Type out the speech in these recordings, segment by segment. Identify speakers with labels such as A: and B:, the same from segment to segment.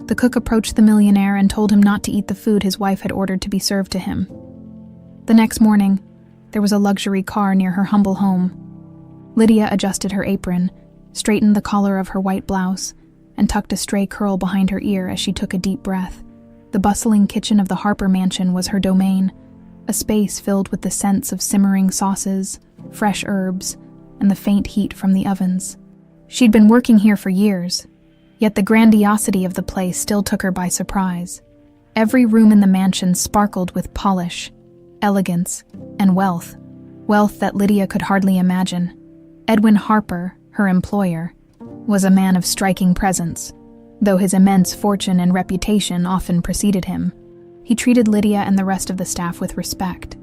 A: The cook approached the millionaire and told him not to eat the food his wife had ordered to be served to him. The next morning, there was a luxury car near her humble home. Lydia adjusted her apron, straightened the collar of her white blouse, and tucked a stray curl behind her ear as she took a deep breath. The bustling kitchen of the Harper mansion was her domain, a space filled with the scents of simmering sauces, fresh herbs, and the faint heat from the ovens. She'd been working here for years, yet the grandiosity of the place still took her by surprise. Every room in the mansion sparkled with polish, elegance, and wealth that Lydia could hardly imagine. Edwin Harper, her employer, was a man of striking presence, though his immense fortune and reputation often preceded him. He treated Lydia and the rest of the staff with respect.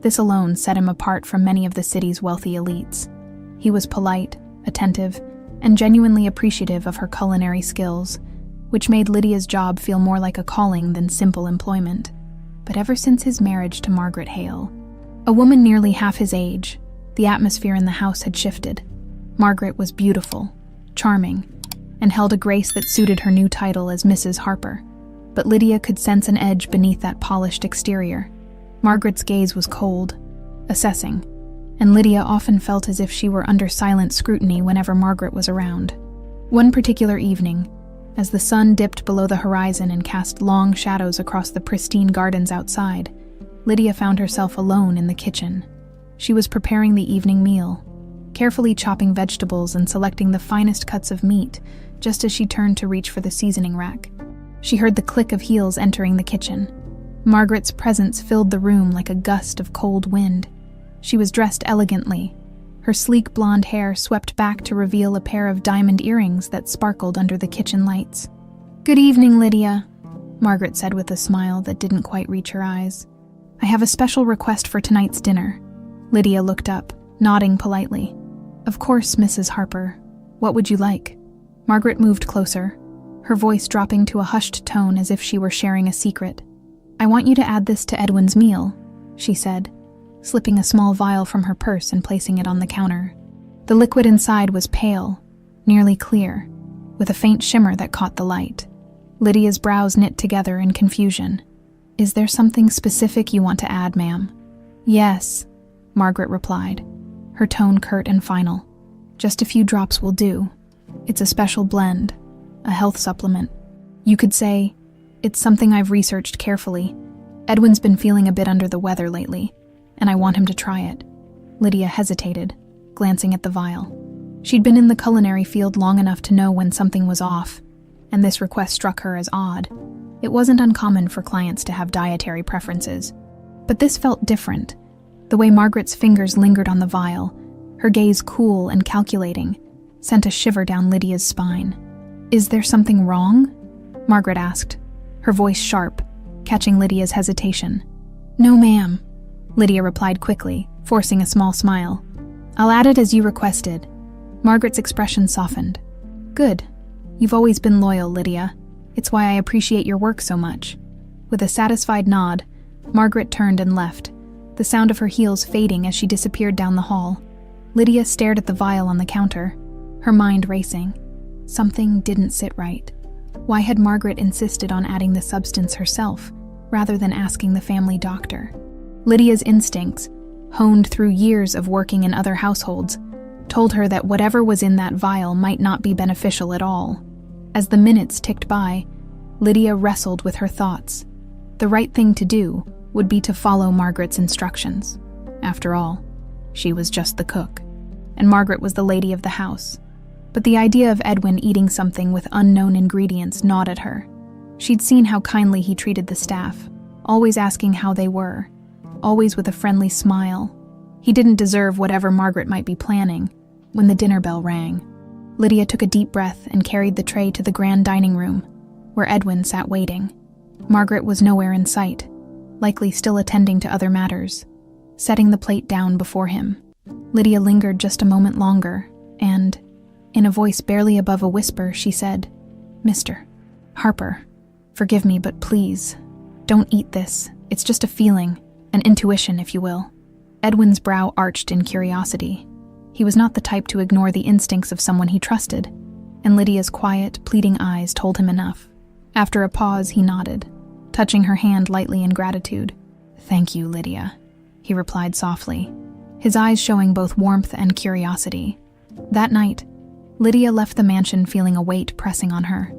A: This alone set him apart from many of the city's wealthy elites. He was polite, attentive, and genuinely appreciative of her culinary skills, which made Lydia's job feel more like a calling than simple employment. But ever since his marriage to Margaret Hale, a woman nearly half his age, the atmosphere in the house had shifted. Margaret was beautiful, charming, and held a grace that suited her new title as Mrs. Harper. But Lydia could sense an edge beneath that polished exterior. Margaret's gaze was cold, assessing, and Lydia often felt as if she were under silent scrutiny whenever Margaret was around. One particular evening, as the sun dipped below the horizon and cast long shadows across the pristine gardens outside, Lydia found herself alone in the kitchen. She was preparing the evening meal, carefully chopping vegetables and selecting the finest cuts of meat, just as she turned to reach for the seasoning rack. She heard the click of heels entering the kitchen. Margaret's presence filled the room like a gust of cold wind. She was dressed elegantly, her sleek blonde hair swept back to reveal a pair of diamond earrings that sparkled under the kitchen lights. "Good evening, Lydia," Margaret said with a smile that didn't quite reach her eyes. "I have a special request for tonight's dinner." Lydia looked up, nodding politely. "Of course, Mrs. Harper. What would you like?" Margaret moved closer, her voice dropping to a hushed tone as if she were sharing a secret. "I want you to add this to Edwin's meal," she said, slipping a small vial from her purse and placing it on the counter. The liquid inside was pale, nearly clear, with a faint shimmer that caught the light. Lydia's brows knit together in confusion. "Is there something specific you want to add, ma'am?" "Yes," Margaret replied, her tone curt and final. "Just a few drops will do. It's a special blend, a health supplement. You could say, it's something I've researched carefully. Edwin's been feeling a bit under the weather lately, and I want him to try it." Lydia hesitated, glancing at the vial. She'd been in the culinary field long enough to know when something was off, and this request struck her as odd. It wasn't uncommon for clients to have dietary preferences, but this felt different. The way Margaret's fingers lingered on the vial, her gaze cool and calculating, sent a shiver down Lydia's spine. "Is there something wrong?" Margaret asked, her voice sharp, catching Lydia's hesitation. "No, ma'am," Lydia replied quickly, forcing a small smile. "I'll add it as you requested." Margaret's expression softened. "Good. You've always been loyal, Lydia. It's why I appreciate your work so much." With a satisfied nod, Margaret turned and left, the sound of her heels fading as she disappeared down the hall. Lydia stared at the vial on the counter, her mind racing. Something didn't sit right. Why had Margaret insisted on adding the substance herself, rather than asking the family doctor? Lydia's instincts, honed through years of working in other households, told her that whatever was in that vial might not be beneficial at all. As the minutes ticked by, Lydia wrestled with her thoughts. The right thing to do would be to follow Margaret's instructions. After all, she was just the cook, and Margaret was the lady of the house. But the idea of Edwin eating something with unknown ingredients gnawed at her. She'd seen how kindly he treated the staff, always asking how they were, always with a friendly smile. He didn't deserve whatever Margaret might be planning. When the dinner bell rang, Lydia took a deep breath and carried the tray to the grand dining room, where Edwin sat waiting. Margaret was nowhere in sight, likely still attending to other matters. Setting the plate down before him, Lydia lingered just a moment longer, and, in a voice barely above a whisper, she said, "Mr. Harper, forgive me, but please, don't eat this. It's just a feeling, an intuition, if you will." Edwin's brow arched in curiosity. He was not the type to ignore the instincts of someone he trusted, and Lydia's quiet, pleading eyes told him enough. After a pause, he nodded, touching her hand lightly in gratitude. "Thank you, Lydia," he replied softly, his eyes showing both warmth and curiosity. That night, Lydia left the mansion feeling a weight pressing on her,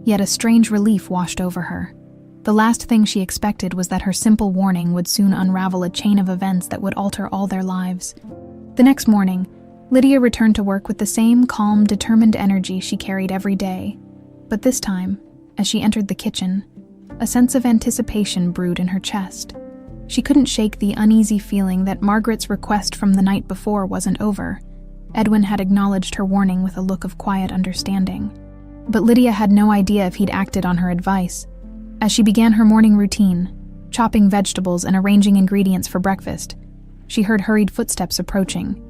A: yet a strange relief washed over her. The last thing she expected was that her simple warning would soon unravel a chain of events that would alter all their lives. The next morning, Lydia returned to work with the same calm, determined energy she carried every day. But this time, as she entered the kitchen, a sense of anticipation brewed in her chest. She couldn't shake the uneasy feeling that Margaret's request from the night before wasn't over. Edwin had acknowledged her warning with a look of quiet understanding. But Lydia had no idea if he'd acted on her advice. As she began her morning routine, chopping vegetables and arranging ingredients for breakfast, she heard hurried footsteps approaching.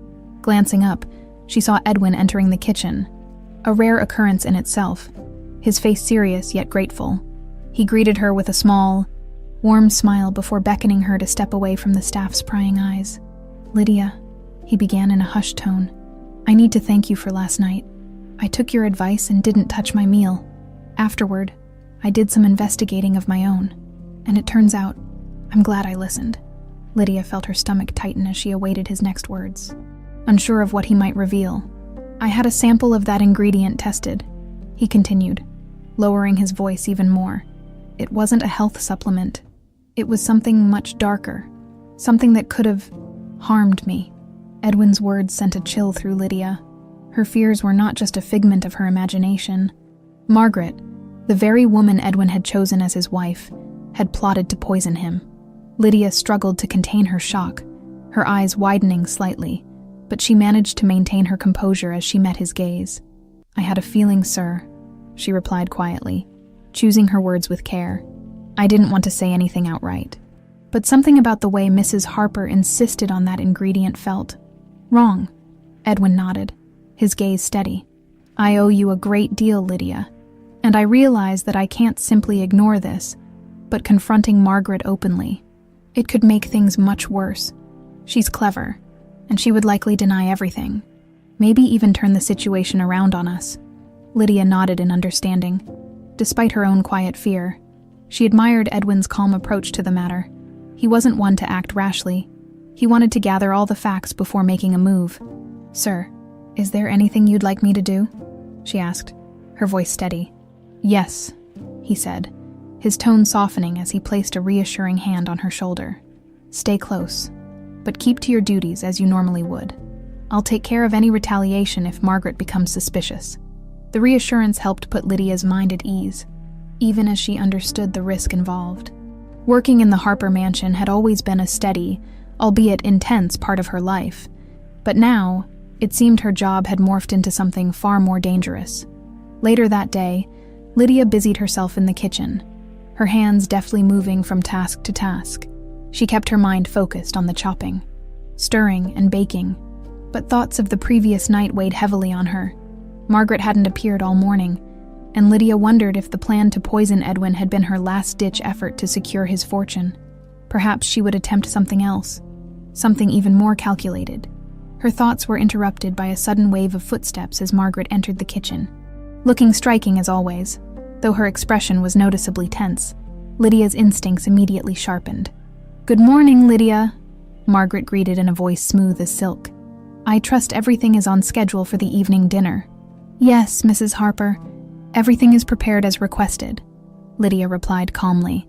A: Glancing up, she saw Edwin entering the kitchen, a rare occurrence in itself, his face serious yet grateful. He greeted her with a small, warm smile before beckoning her to step away from the staff's prying eyes. "Lydia," he began in a hushed tone, "I need to thank you for last night. I took your advice and didn't touch my meal. Afterward, I did some investigating of my own, and it turns out I'm glad I listened." Lydia felt her stomach tighten as she awaited his next words, unsure of what he might reveal. "I had a sample of that ingredient tested," he continued, lowering his voice even more. "It wasn't a health supplement. It was something much darker, something that could have harmed me." Edwin's words sent a chill through Lydia. Her fears were not just a figment of her imagination. Margaret, the very woman Edwin had chosen as his wife, had plotted to poison him. Lydia struggled to contain her shock, her eyes widening slightly, but she managed to maintain her composure as she met his gaze. "I had a feeling, sir," she replied quietly, choosing her words with care. "I didn't want to say anything outright, but something about the way Mrs. Harper insisted on that ingredient felt wrong." Edwin nodded, his gaze steady. "I owe you a great deal, Lydia, and I realize that I can't simply ignore this, but confronting Margaret openly, it could make things much worse. She's clever, and she would likely deny everything, maybe even turn the situation around on us." Lydia nodded in understanding. Despite her own quiet fear, she admired Edwin's calm approach to the matter. He wasn't one to act rashly. He wanted to gather all the facts before making a move. "Sir, is there anything you'd like me to do?" she asked, her voice steady. "Yes," he said, his tone softening as he placed a reassuring hand on her shoulder. "Stay close, but keep to your duties as you normally would. I'll take care of any retaliation if Margaret becomes suspicious." The reassurance helped put Lydia's mind at ease, even as she understood the risk involved. Working in the Harper mansion had always been a steady, albeit intense, part of her life, but now it seemed her job had morphed into something far more dangerous. Later that day, Lydia busied herself in the kitchen, her hands deftly moving from task to task. She kept her mind focused on the chopping, stirring, and baking, but thoughts of the previous night weighed heavily on her. Margaret hadn't appeared all morning, and Lydia wondered if the plan to poison Edwin had been her last-ditch effort to secure his fortune. Perhaps she would attempt something else, something even more calculated. Her thoughts were interrupted by a sudden wave of footsteps as Margaret entered the kitchen. Looking striking as always, though her expression was noticeably tense, Lydia's instincts immediately sharpened. "Good morning, Lydia," Margaret greeted in a voice smooth as silk. "I trust everything is on schedule for the evening dinner." "Yes, Mrs. Harper. Everything is prepared as requested," Lydia replied calmly.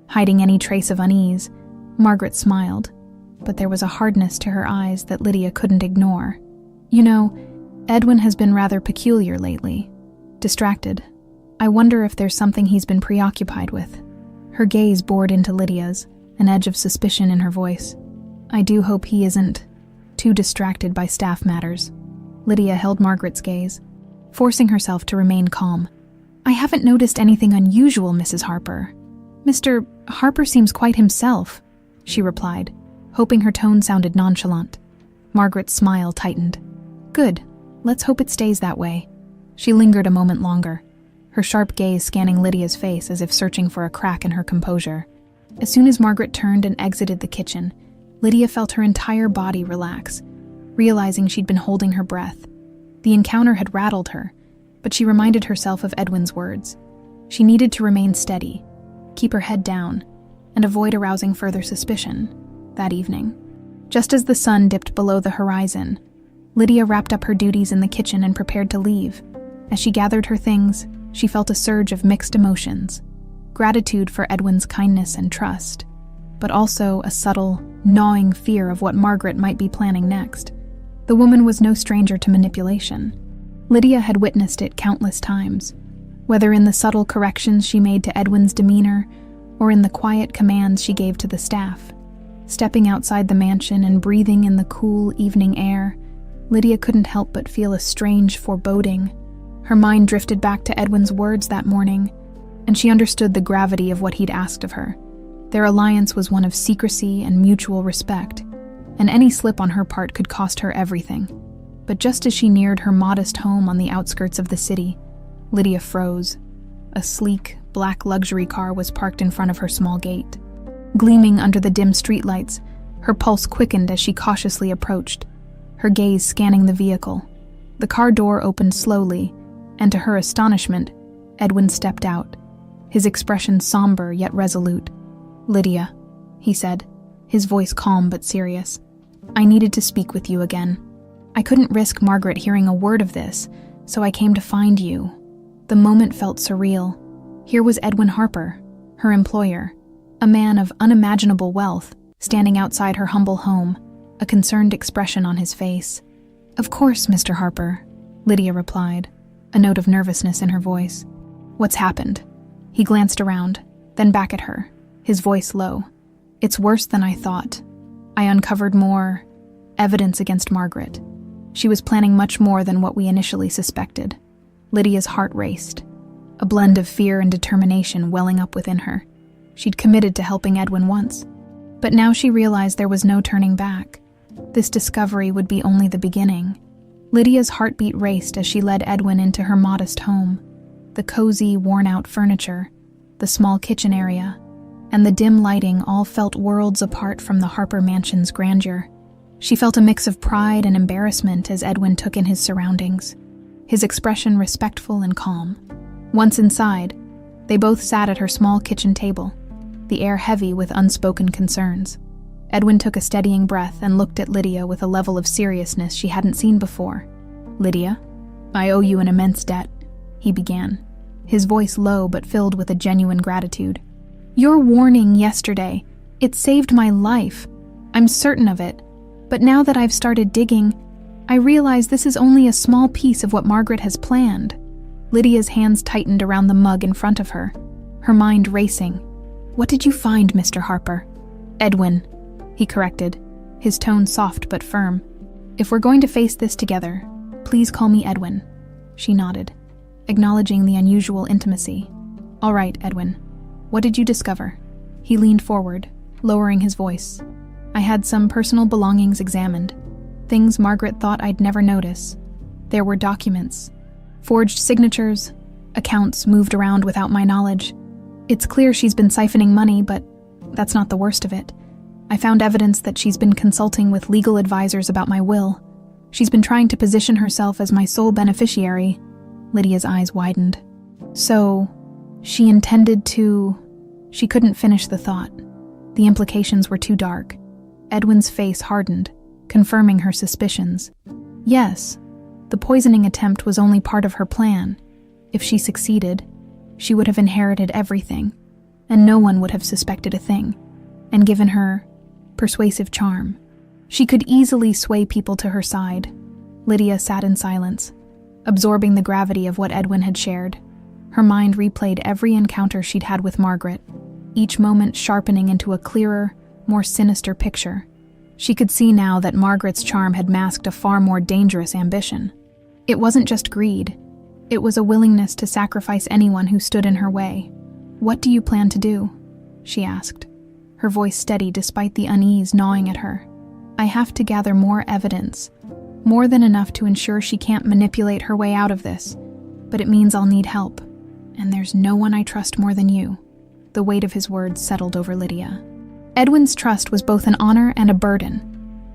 A: Hiding any trace of unease, Margaret smiled, but there was a hardness to her eyes that Lydia couldn't ignore. "You know, Edwin has been rather peculiar lately. Distracted. I wonder if there's something he's been preoccupied with." Her gaze bored into Lydia's, an edge of suspicion in her voice. "I do hope he isn't too distracted by staff matters." Lydia held Margaret's gaze, forcing herself to remain calm. "I haven't noticed anything unusual, Mrs. Harper. Mr. Harper seems quite himself," she replied, hoping her tone sounded nonchalant. Margaret's smile tightened. "Good. Let's hope it stays that way." She lingered a moment longer, her sharp gaze scanning Lydia's face as if searching for a crack in her composure. As soon as Margaret turned and exited the kitchen, Lydia felt her entire body relax, realizing she'd been holding her breath. The encounter had rattled her, but she reminded herself of Edwin's words. She needed to remain steady, keep her head down, and avoid arousing further suspicion that evening. Just as the sun dipped below the horizon, Lydia wrapped up her duties in the kitchen and prepared to leave. As she gathered her things, she felt a surge of mixed emotions: gratitude for Edwin's kindness and trust, but also a subtle, gnawing fear of what Margaret might be planning next. The woman was no stranger to manipulation. Lydia had witnessed it countless times, whether in the subtle corrections she made to Edwin's demeanor or in the quiet commands she gave to the staff. Stepping outside the mansion and breathing in the cool evening air, Lydia couldn't help but feel a strange foreboding. Her mind drifted back to Edwin's words that morning, and she understood the gravity of what he'd asked of her. Their alliance was one of secrecy and mutual respect, and any slip on her part could cost her everything. But just as she neared her modest home on the outskirts of the city, Lydia froze. A sleek, black luxury car was parked in front of her small gate. Gleaming under the dim streetlights, her pulse quickened as she cautiously approached, her gaze scanning the vehicle. The car door opened slowly, and to her astonishment, Edwin stepped out, his expression somber yet resolute. "Lydia," he said, his voice calm but serious. "I needed to speak with you again. I couldn't risk Margaret hearing a word of this, so I came to find you." The moment felt surreal. Here was Edwin Harper, her employer, a man of unimaginable wealth, standing outside her humble home, a concerned expression on his face. "Of course, Mr. Harper," Lydia replied, a note of nervousness in her voice. "What's happened?" He glanced around, then back at her, his voice low. "It's worse than I thought. I uncovered more evidence against Margaret. She was planning much more than what we initially suspected." Lydia's heart raced, a blend of fear and determination welling up within her. She'd committed to helping Edwin once, but now she realized there was no turning back. This discovery would be only the beginning. Lydia's heartbeat raced as she led Edwin into her modest home. The cozy, worn-out furniture, the small kitchen area, and the dim lighting all felt worlds apart from the Harper mansion's grandeur. She felt a mix of pride and embarrassment as Edwin took in his surroundings, his expression respectful and calm. Once inside, they both sat at her small kitchen table, the air heavy with unspoken concerns. Edwin took a steadying breath and looked at Lydia with a level of seriousness she hadn't seen before. "Lydia, I owe you an immense debt," he began, his voice low but filled with a genuine gratitude. "Your warning yesterday, it saved my life. I'm certain of it. But now that I've started digging, I realize this is only a small piece of what Margaret has planned." Lydia's hands tightened around the mug in front of her, her mind racing. "What did you find, Mr. Harper?" "Edwin," he corrected, his tone soft but firm. "If we're going to face this together, please call me Edwin." She nodded, acknowledging the unusual intimacy. "All right, Edwin. What did you discover?" He leaned forward, lowering his voice. "I had some personal belongings examined, things Margaret thought I'd never notice. There were documents, forged signatures, accounts moved around without my knowledge. It's clear she's been siphoning money, but that's not the worst of it. I found evidence that she's been consulting with legal advisors about my will. She's been trying to position herself as my sole beneficiary." Lydia's eyes widened. "So, she intended to..." She couldn't finish the thought. The implications were too dark. Edwin's face hardened, confirming her suspicions. Yes, the poisoning attempt was only part of her plan. If she succeeded, she would have inherited everything, and no one would have suspected a thing, and given her persuasive charm. She could easily sway people to her side. Lydia sat in silence, absorbing the gravity of what Edwin had shared. Her mind replayed every encounter she'd had with Margaret, each moment sharpening into a clearer, more sinister picture. She could see now that Margaret's charm had masked a far more dangerous ambition. It wasn't just greed. It was a willingness to sacrifice anyone who stood in her way. "What do you plan to do?" she asked, her voice steady despite the unease gnawing at her. "I have to gather more evidence, more than enough to ensure she can't manipulate her way out of this. But it means I'll need help, and there's no one I trust more than you." The weight of his words settled over Lydia. Edwin's trust was both an honor and a burden,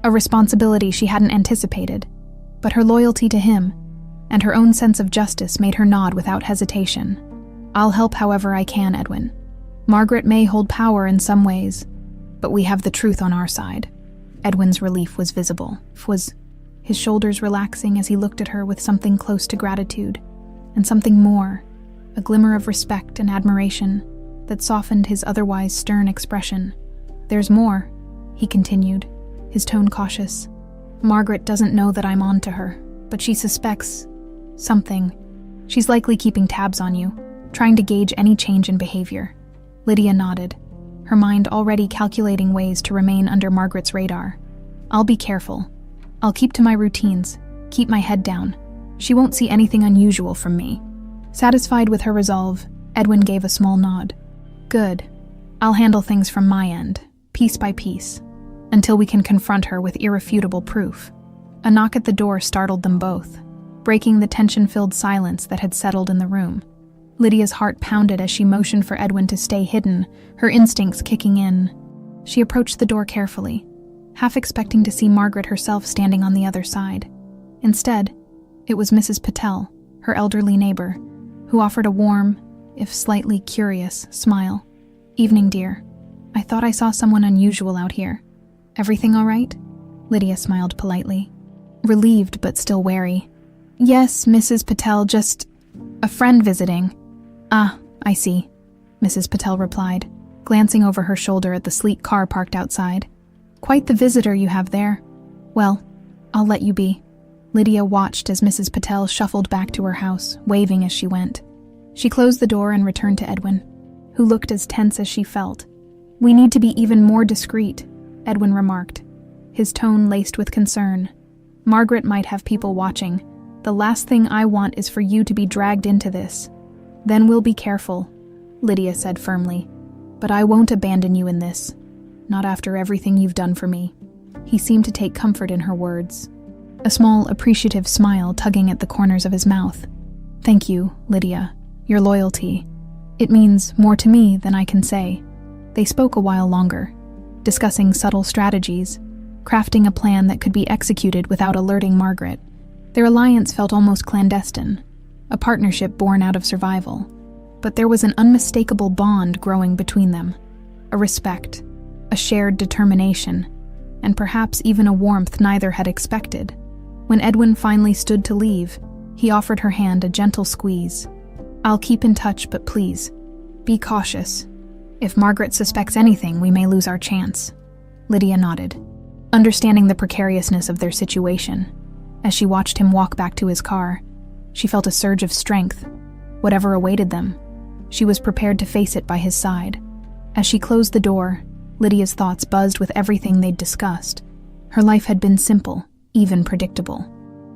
A: a responsibility she hadn't anticipated, but her loyalty to him and her own sense of justice made her nod without hesitation. I'll help however I can, Edwin. Margaret may hold power in some ways, but we have the truth on our side." Edwin's relief was visible. Was his shoulders relaxing as he looked at her with something close to gratitude, and something more, a glimmer of respect and admiration that softened his otherwise stern expression. "There's more," he continued, his tone cautious. "Margaret doesn't know that I'm on to her, but she suspects something. She's likely keeping tabs on you, trying to gauge any change in behavior." Lydia nodded, her mind already calculating ways to remain under Margaret's radar. "I'll be careful. I'll keep to my routines, keep my head down. She won't see anything unusual from me." Satisfied with her resolve, Edwin gave a small nod. "Good. I'll handle things from my end, piece by piece, until we can confront her with irrefutable proof." A knock at the door startled them both, breaking the tension-filled silence that had settled in the room. Lydia's heart pounded as she motioned for Edwin to stay hidden, her instincts kicking in. She approached the door carefully, half expecting to see Margaret herself standing on the other side. Instead, it was Mrs. Patel, her elderly neighbor, who offered a warm, if slightly curious, smile. "Evening, dear. I thought I saw someone unusual out here. Everything all right?" Lydia smiled politely, relieved but still wary. "Yes, Mrs. Patel, just a friend visiting." "Ah, I see," Mrs. Patel replied, glancing over her shoulder at the sleek car parked outside. "Quite the visitor you have there. Well, I'll let you be." Lydia watched as Mrs. Patel shuffled back to her house, waving as she went. She closed the door and returned to Edwin, who looked as tense as she felt. "We need to be even more discreet," Edwin remarked, his tone laced with concern. "Margaret might have people watching. The last thing I want is for you to be dragged into this." "Then we'll be careful," Lydia said firmly. "But I won't abandon you in this. Not after everything you've done for me." He seemed to take comfort in her words, a small, appreciative smile tugging at the corners of his mouth. "Thank you, Lydia. Your loyalty. It means more to me than I can say." They spoke a while longer, discussing subtle strategies, crafting a plan that could be executed without alerting Margaret. Their alliance felt almost clandestine, a partnership born out of survival. But there was an unmistakable bond growing between them, a respect, a shared determination, and perhaps even a warmth neither had expected. When Edwin finally stood to leave, he offered her hand a gentle squeeze. "I'll keep in touch, but please, be cautious. If Margaret suspects anything, we may lose our chance." Lydia nodded, understanding the precariousness of their situation. As she watched him walk back to his car, she felt a surge of strength. Whatever awaited them, she was prepared to face it by his side. As she closed the door, Lydia's thoughts buzzed with everything they'd discussed. Her life had been simple, even predictable.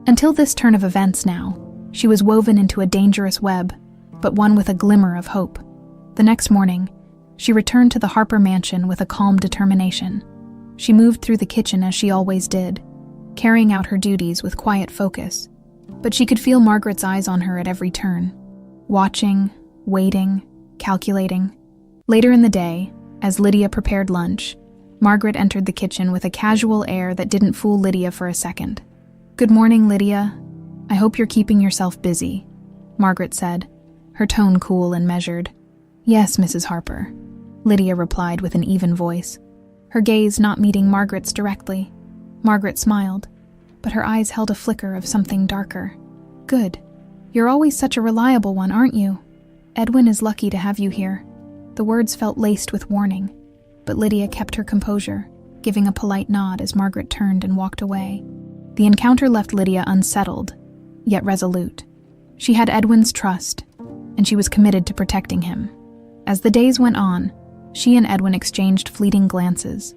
A: Until this turn of events now, she was woven into a dangerous web, but one with a glimmer of hope. The next morning, she returned to the Harper mansion with a calm determination. She moved through the kitchen as she always did, carrying out her duties with quiet focus. But she could feel Margaret's eyes on her at every turn, watching, waiting, calculating. Later in the day, as Lydia prepared lunch, Margaret entered the kitchen with a casual air that didn't fool Lydia for a second. "Good morning, Lydia. I hope you're keeping yourself busy," Margaret said, her tone cool and measured. "Yes, Mrs. Harper," Lydia replied with an even voice, her gaze not meeting Margaret's directly. Margaret smiled, but her eyes held a flicker of something darker. "Good. You're always such a reliable one, aren't you? Edwin is lucky to have you here." The words felt laced with warning, but Lydia kept her composure, giving a polite nod as Margaret turned and walked away. The encounter left Lydia unsettled, yet resolute. She had Edwin's trust, and she was committed to protecting him. As the days went on, she and Edwin exchanged fleeting glances,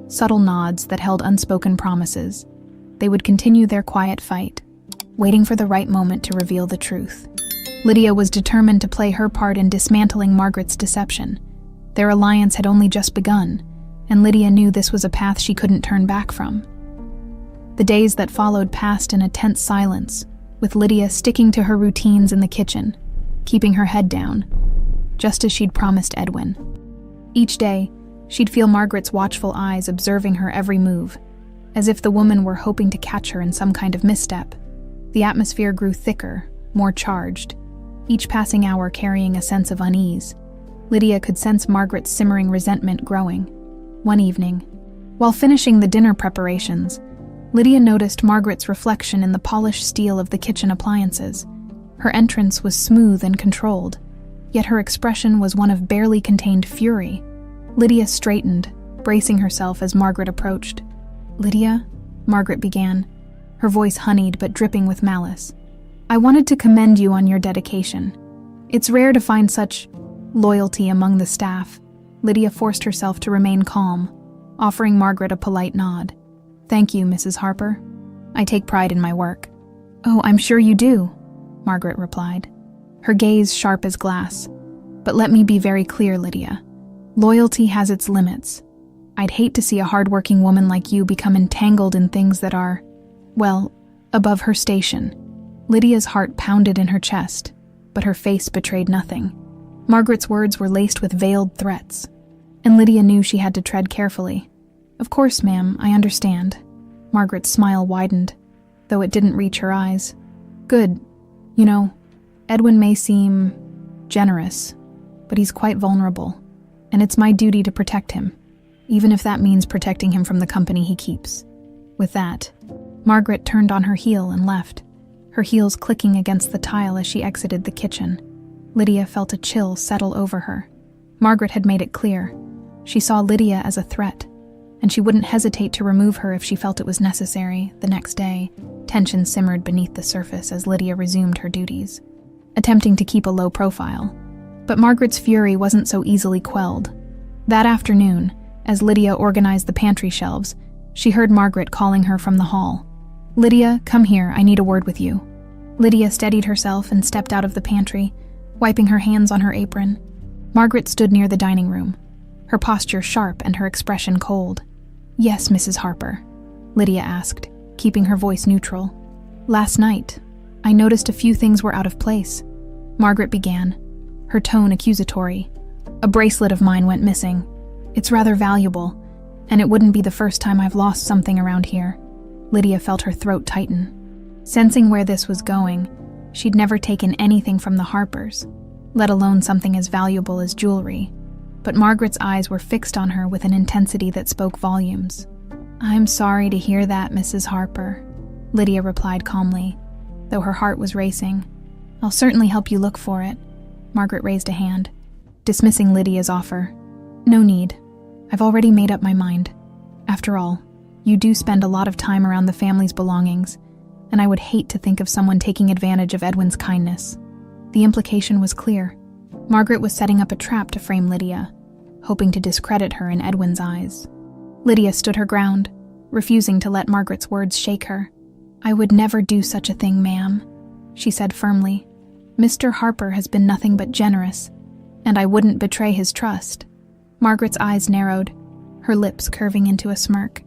A: subtle nods that held unspoken promises. They would continue their quiet fight, waiting for the right moment to reveal the truth. Lydia was determined to play her part in dismantling Margaret's deception. Their alliance had only just begun, and Lydia knew this was a path she couldn't turn back from. The days that followed passed in a tense silence, with Lydia sticking to her routines in the kitchen, keeping her head down, just as she'd promised Edwin. Each day, she'd feel Margaret's watchful eyes observing her every move, as if the woman were hoping to catch her in some kind of misstep. The atmosphere grew thicker, more charged, each passing hour carrying a sense of unease. Lydia could sense Margaret's simmering resentment growing. One evening, while finishing the dinner preparations, Lydia noticed Margaret's reflection in the polished steel of the kitchen appliances. Her entrance was smooth and controlled, yet her expression was one of barely contained fury. Lydia straightened, bracing herself as Margaret approached. "Lydia," Margaret began, her voice honeyed but dripping with malice. "I wanted to commend you on your dedication. It's rare to find such loyalty among the staff." Lydia forced herself to remain calm, offering Margaret a polite nod. "Thank you, Mrs. Harper. I take pride in my work." "Oh, I'm sure you do," Margaret replied, her gaze sharp as glass. "But let me be very clear, Lydia. Loyalty has its limits. I'd hate to see a hardworking woman like you become entangled in things that are, well, above her station." Lydia's heart pounded in her chest, but her face betrayed nothing. Margaret's words were laced with veiled threats, and Lydia knew she had to tread carefully. "Of course, ma'am, I understand." Margaret's smile widened, though it didn't reach her eyes. "Good. You know, Edwin may seem generous, but he's quite vulnerable, and it's my duty to protect him, even if that means protecting him from the company he keeps." With that, Margaret turned on her heel and left, her heels clicking against the tile as she exited the kitchen. Lydia felt a chill settle over her. Margaret had made it clear. She saw Lydia as a threat, and she wouldn't hesitate to remove her if she felt it was necessary. The next day, tension simmered beneath the surface as Lydia resumed her duties, attempting to keep a low profile. But Margaret's fury wasn't so easily quelled. That afternoon, as Lydia organized the pantry shelves, she heard Margaret calling her from the hall. "Lydia, come here, I need a word with you." Lydia steadied herself and stepped out of the pantry, wiping her hands on her apron. Margaret stood near the dining room, her posture sharp and her expression cold. "Yes, Mrs. Harper," Lydia asked, keeping her voice neutral. "Last night, I noticed a few things were out of place," Margaret began, her tone accusatory. "A bracelet of mine went missing. It's rather valuable, and it wouldn't be the first time I've lost something around here." Lydia felt her throat tighten. Sensing where this was going, she'd never taken anything from the Harpers, let alone something as valuable as jewelry. But Margaret's eyes were fixed on her with an intensity that spoke volumes. "I'm sorry to hear that, Mrs. Harper," Lydia replied calmly, though her heart was racing. "I'll certainly help you look for it." Margaret raised a hand, dismissing Lydia's offer. "No need. I've already made up my mind. After all, you do spend a lot of time around the family's belongings, and I would hate to think of someone taking advantage of Edwin's kindness." The implication was clear. Margaret was setting up a trap to frame Lydia, hoping to discredit her in Edwin's eyes. Lydia stood her ground, refusing to let Margaret's words shake her. "I would never do such a thing, ma'am," she said firmly. "Mr. Harper has been nothing but generous, and I wouldn't betray his trust." Margaret's eyes narrowed, her lips curving into a smirk.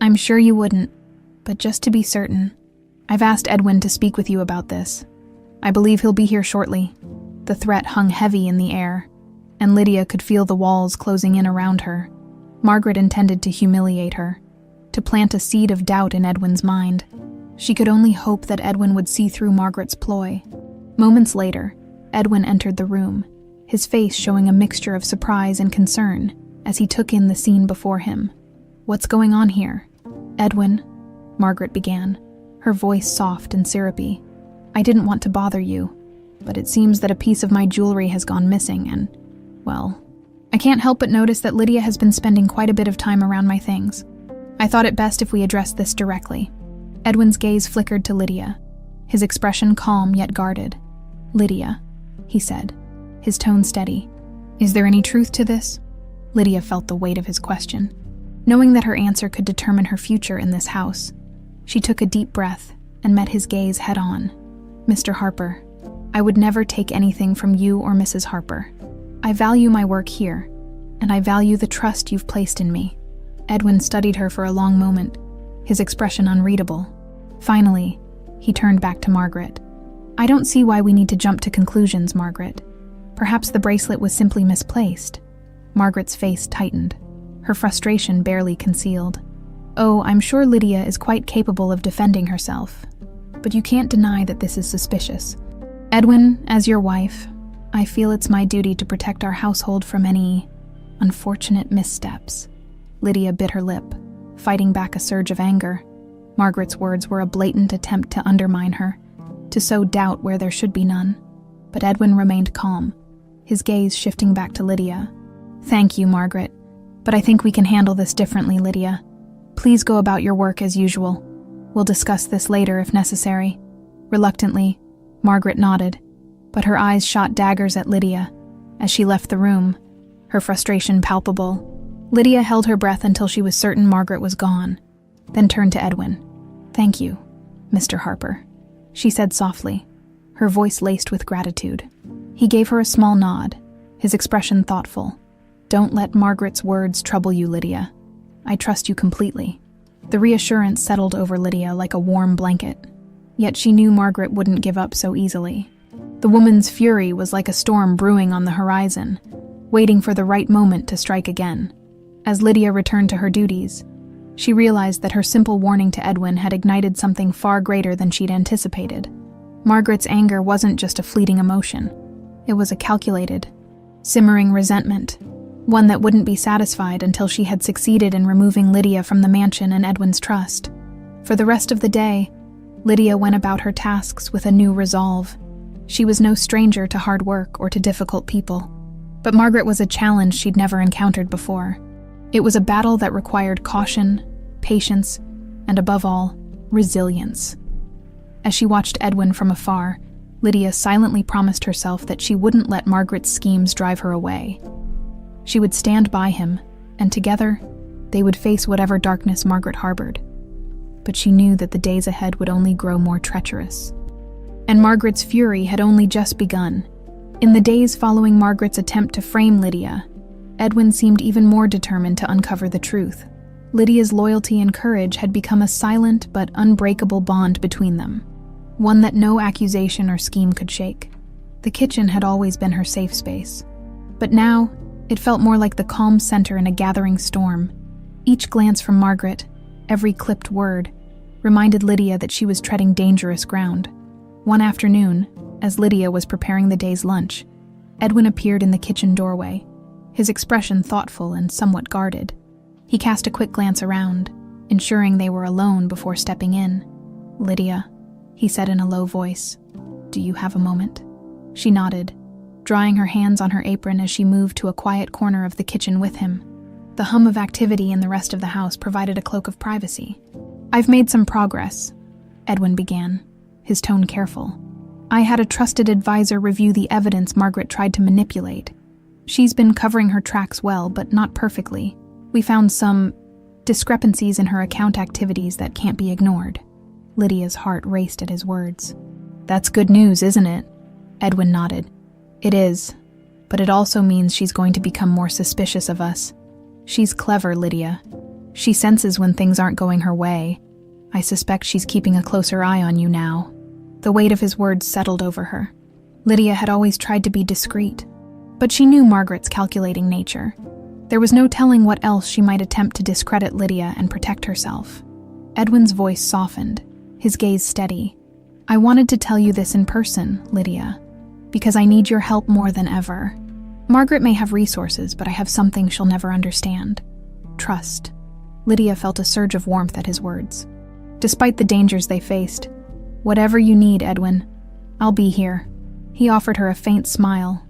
A: "I'm sure you wouldn't, but just to be certain, I've asked Edwin to speak with you about this. I believe he'll be here shortly." The threat hung heavy in the air, and Lydia could feel the walls closing in around her. Margaret intended to humiliate her, to plant a seed of doubt in Edwin's mind. She could only hope that Edwin would see through Margaret's ploy. Moments later, Edwin entered the room, his face showing a mixture of surprise and concern as he took in the scene before him. "What's going on here?" "Edwin," Margaret began, her voice soft and syrupy. "I didn't want to bother you, but it seems that a piece of my jewelry has gone missing and, well, I can't help but notice that Lydia has been spending quite a bit of time around my things. I thought it best if we addressed this directly." Edwin's gaze flickered to Lydia, his expression calm yet guarded. "Lydia," he said, his tone steady. "Is there any truth to this?" Lydia felt the weight of his question, knowing that her answer could determine her future in this house. She took a deep breath and met his gaze head-on. "Mr. Harper, I would never take anything from you or Mrs. Harper. I value my work here, and I value the trust you've placed in me." Edwin studied her for a long moment, his expression unreadable. Finally, he turned back to Margaret. "I don't see why we need to jump to conclusions, Margaret. Perhaps the bracelet was simply misplaced." Margaret's face tightened, her frustration barely concealed. "Oh, I'm sure Lydia is quite capable of defending herself, but you can't deny that this is suspicious." Edwin, as your wife, I feel it's my duty to protect our household from any unfortunate missteps. Lydia bit her lip, fighting back a surge of anger. Margaret's words were a blatant attempt to undermine her, to sow doubt where there should be none. But Edwin remained calm, his gaze shifting back to Lydia. Thank you, Margaret, but I think we can handle this differently, Lydia. Please go about your work as usual. We'll discuss this later if necessary. Reluctantly, Margaret nodded, but her eyes shot daggers at Lydia as she left the room, her frustration palpable. Lydia held her breath until she was certain Margaret was gone, then turned to Edwin. Thank you, Mr. Harper, she said softly, her voice laced with gratitude. He gave her a small nod, his expression thoughtful. Don't let Margaret's words trouble you, Lydia. I trust you completely. The reassurance settled over Lydia like a warm blanket. Yet she knew Margaret wouldn't give up so easily. The woman's fury was like a storm brewing on the horizon, waiting for the right moment to strike again. As Lydia returned to her duties, she realized that her simple warning to Edwin had ignited something far greater than she'd anticipated. Margaret's anger wasn't just a fleeting emotion. It was a calculated, simmering resentment, one that wouldn't be satisfied until she had succeeded in removing Lydia from the mansion and Edwin's trust. For the rest of the day, Lydia went about her tasks with a new resolve. She was no stranger to hard work or to difficult people, but Margaret was a challenge she'd never encountered before. It was a battle that required caution, patience, and above all, resilience. As she watched Edwin from afar, Lydia silently promised herself that she wouldn't let Margaret's schemes drive her away. She would stand by him, and together, they would face whatever darkness Margaret harbored. But she knew that the days ahead would only grow more treacherous. And Margaret's fury had only just begun. In the days following Margaret's attempt to frame Lydia, Edwin seemed even more determined to uncover the truth. Lydia's loyalty and courage had become a silent but unbreakable bond between them, one that no accusation or scheme could shake. The kitchen had always been her safe space, but now it felt more like the calm center in a gathering storm. Each glance from Margaret, every clipped word, reminded Lydia that she was treading dangerous ground. One afternoon, as Lydia was preparing the day's lunch, Edwin appeared in the kitchen doorway, his expression thoughtful and somewhat guarded. He cast a quick glance around, ensuring they were alone before stepping in. "Lydia," he said in a low voice, "do you have a moment?" She nodded, drying her hands on her apron as she moved to a quiet corner of the kitchen with him. The hum of activity in the rest of the house provided a cloak of privacy. "I've made some progress," Edwin began, his tone careful. "I had a trusted advisor review the evidence Margaret tried to manipulate. She's been covering her tracks well, but not perfectly. We found some discrepancies in her account activities that can't be ignored." Lydia's heart raced at his words. "That's good news, isn't it?" Edwin nodded. "It is, but it also means she's going to become more suspicious of us. She's clever, Lydia. She senses when things aren't going her way. I suspect she's keeping a closer eye on you now." The weight of his words settled over her. Lydia had always tried to be discreet, but she knew Margaret's calculating nature. There was no telling what else she might attempt to discredit Lydia and protect herself. Edwin's voice softened, his gaze steady. "I wanted to tell you this in person, Lydia, because I need your help more than ever. Margaret may have resources, but I have something she'll never understand. Trust." Lydia felt a surge of warmth at his words. Despite the dangers they faced, "Whatever you need, Edwin, I'll be here." He offered her a faint smile,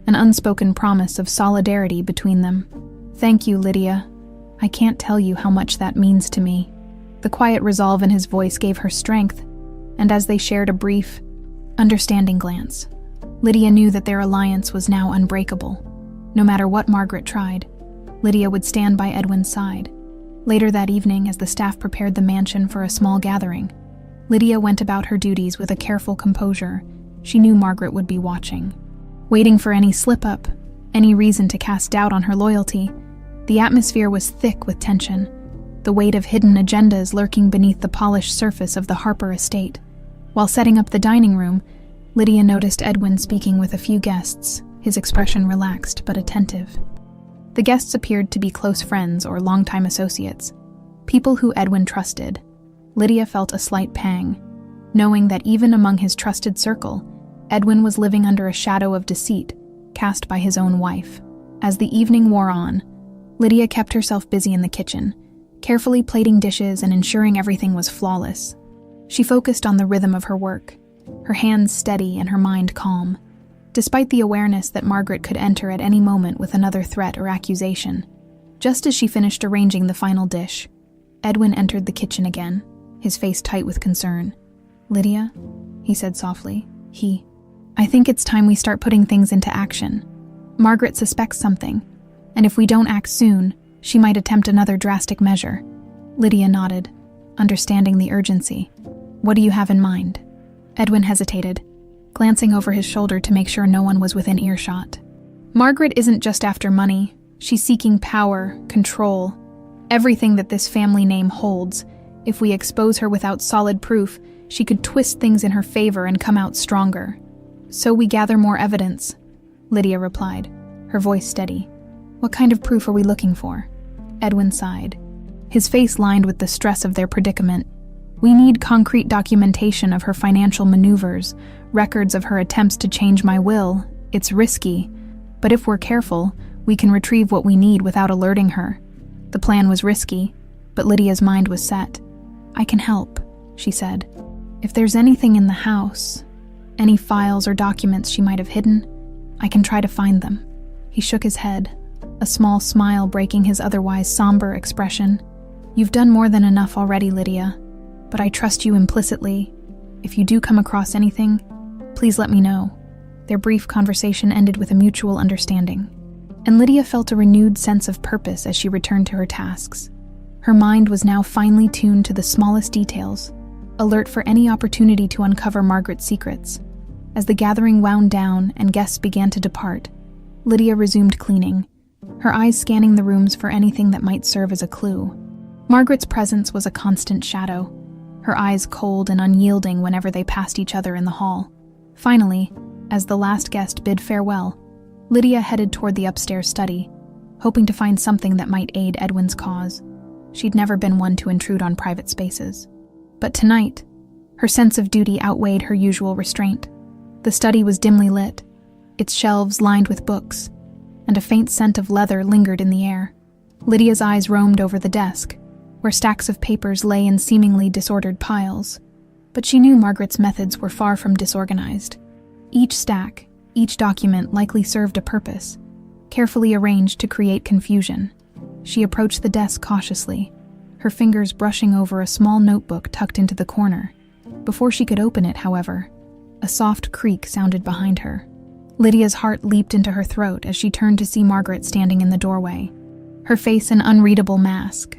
A: an unspoken promise of solidarity between them. "Thank you, Lydia. I can't tell you how much that means to me." The quiet resolve in his voice gave her strength, and as they shared a brief, understanding glance, Lydia knew that their alliance was now unbreakable. No matter what Margaret tried, Lydia would stand by Edwin's side. Later that evening, as the staff prepared the mansion for a small gathering, Lydia went about her duties with a careful composure. She knew Margaret would be watching, waiting for any slip-up, any reason to cast doubt on her loyalty. The atmosphere was thick with tension, the weight of hidden agendas lurking beneath the polished surface of the Harper estate. While setting up the dining room, Lydia noticed Edwin speaking with a few guests, his expression relaxed but attentive. The guests appeared to be close friends or longtime associates, people who Edwin trusted. Lydia felt a slight pang, knowing that even among his trusted circle, Edwin was living under a shadow of deceit cast by his own wife. As the evening wore on, Lydia kept herself busy in the kitchen, carefully plating dishes and ensuring everything was flawless. She focused on the rhythm of her work, her hands steady and her mind calm, despite the awareness that Margaret could enter at any moment with another threat or accusation. Just as she finished arranging the final dish, Edwin entered the kitchen again, his face tight with concern. "Lydia," he said softly, I think it's time we start putting things into action. Margaret suspects something, and if we don't act soon, she might attempt another drastic measure." Lydia nodded, understanding the urgency. "What do you have in mind?" Edwin hesitated, glancing over his shoulder to make sure no one was within earshot. "Margaret isn't just after money. She's seeking power, control, everything that this family name holds. If we expose her without solid proof, she could twist things in her favor and come out stronger. So we gather more evidence," Lydia replied, her voice steady. "What kind of proof are we looking for?" Edwin sighed, his face lined with the stress of their predicament. "We need concrete documentation of her financial maneuvers, records of her attempts to change my will. It's risky, but if we're careful, we can retrieve what we need without alerting her." The plan was risky, but Lydia's mind was set. "I can help," she said. "If there's anything in the house, any files or documents she might have hidden, I can try to find them." He shook his head, a small smile breaking his otherwise somber expression. "You've done more than enough already, Lydia, but I trust you implicitly. If you do come across anything, please let me know." Their brief conversation ended with a mutual understanding, and Lydia felt a renewed sense of purpose as she returned to her tasks. Her mind was now finely tuned to the smallest details, alert for any opportunity to uncover Margaret's secrets. As the gathering wound down and guests began to depart, Lydia resumed cleaning, her eyes scanning the rooms for anything that might serve as a clue. Margaret's presence was a constant shadow, her eyes cold and unyielding whenever they passed each other in the hall. Finally, as the last guest bid farewell, Lydia headed toward the upstairs study, hoping to find something that might aid Edwin's cause. She'd never been one to intrude on private spaces. But tonight, her sense of duty outweighed her usual restraint. The study was dimly lit, its shelves lined with books, and a faint scent of leather lingered in the air. Lydia's eyes roamed over the desk, where stacks of papers lay in seemingly disordered piles. But she knew Margaret's methods were far from disorganized. Each stack, each document likely served a purpose, carefully arranged to create confusion. She approached the desk cautiously, her fingers brushing over a small notebook tucked into the corner. Before she could open it, however, a soft creak sounded behind her. Lydia's heart leaped into her throat as she turned to see Margaret standing in the doorway, her face an unreadable mask.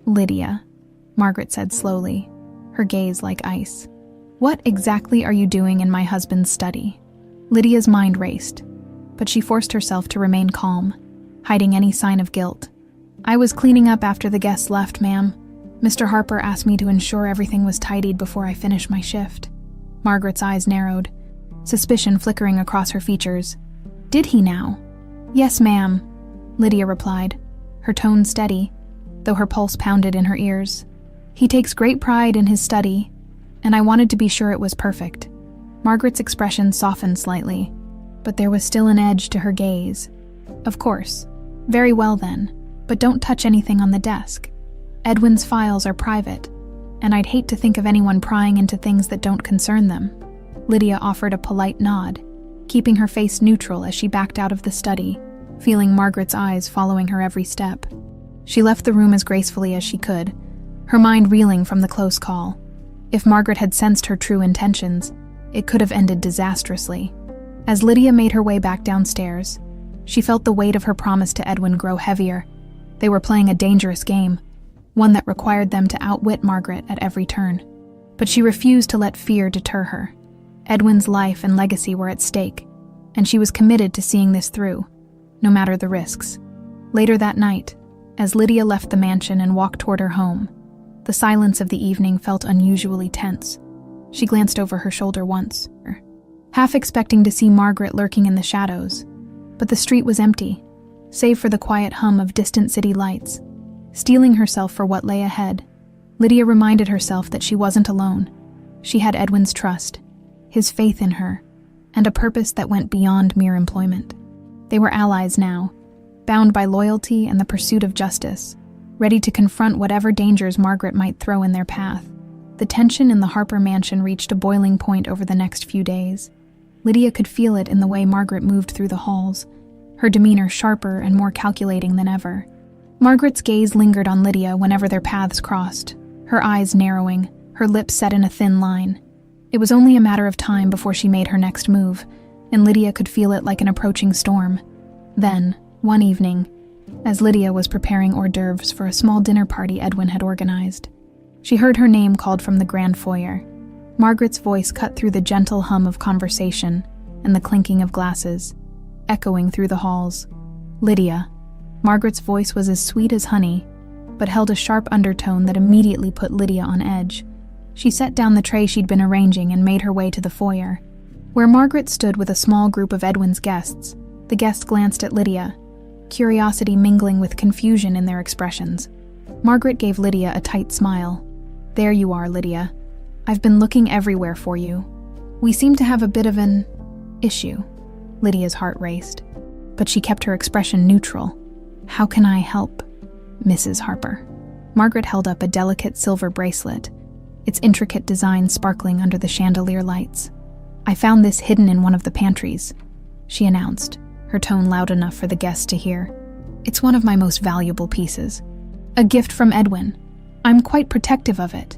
A: "Lydia," Margaret said slowly, her gaze like ice. "What exactly are you doing in my husband's study?" Lydia's mind raced, but she forced herself to remain calm, hiding any sign of guilt. "I was cleaning up after the guests left, ma'am. Mr. Harper asked me to ensure everything was tidied before I finished my shift." Margaret's eyes narrowed, suspicion flickering across her features. "Did he now?" "Yes, ma'am," Lydia replied, her tone steady, though her pulse pounded in her ears. "He takes great pride in his study, and I wanted to be sure it was perfect." Margaret's expression softened slightly, but there was still an edge to her gaze. "Of course. Very well then, but don't touch anything on the desk. Edwin's files are private, and I'd hate to think of anyone prying into things that don't concern them." Lydia offered a polite nod, keeping her face neutral as she backed out of the study, feeling Margaret's eyes following her every step. She left the room as gracefully as she could, her mind reeling from the close call. If Margaret had sensed her true intentions, it could have ended disastrously. As Lydia made her way back downstairs, she felt the weight of her promise to Edwin grow heavier. They were playing a dangerous game, one that required them to outwit Margaret at every turn. But she refused to let fear deter her. Edwin's life and legacy were at stake, and she was committed to seeing this through, no matter the risks. Later that night, as Lydia left the mansion and walked toward her home, the silence of the evening felt unusually tense. She glanced over her shoulder once, half expecting to see Margaret lurking in the shadows, but the street was empty, save for the quiet hum of distant city lights. Steeling herself for what lay ahead, Lydia reminded herself that she wasn't alone. She had Edwin's trust, his faith in her, and a purpose that went beyond mere employment. They were allies now, bound by loyalty and the pursuit of justice, ready to confront whatever dangers Margaret might throw in their path. The tension in the Harper mansion reached a boiling point over the next few days. Lydia could feel it in the way Margaret moved through the halls, her demeanor sharper and more calculating than ever. Margaret's gaze lingered on Lydia whenever their paths crossed, her eyes narrowing, her lips set in a thin line. It was only a matter of time before she made her next move, and Lydia could feel it like an approaching storm. Then, one evening, as Lydia was preparing hors d'oeuvres for a small dinner party Edwin had organized, she heard her name called from the grand foyer. Margaret's voice cut through the gentle hum of conversation and the clinking of glasses, echoing through the halls. Lydia. Margaret's voice was as sweet as honey, but held a sharp undertone that immediately put Lydia on edge. She set down the tray she'd been arranging and made her way to the foyer. Where Margaret stood with a small group of Edwin's guests, the guest glanced at Lydia, curiosity mingling with confusion in their expressions. Margaret gave Lydia a tight smile. "There you are, Lydia. I've been looking everywhere for you. We seem to have a bit of an issue." Lydia's heart raced, but she kept her expression neutral. "How can I help, Mrs. Harper?" Margaret held up a delicate silver bracelet, its intricate design sparkling under the chandelier lights. "I found this hidden in one of the pantries," she announced, her tone loud enough for the guests to hear. "It's one of my most valuable pieces. A gift from Edwin. I'm quite protective of it."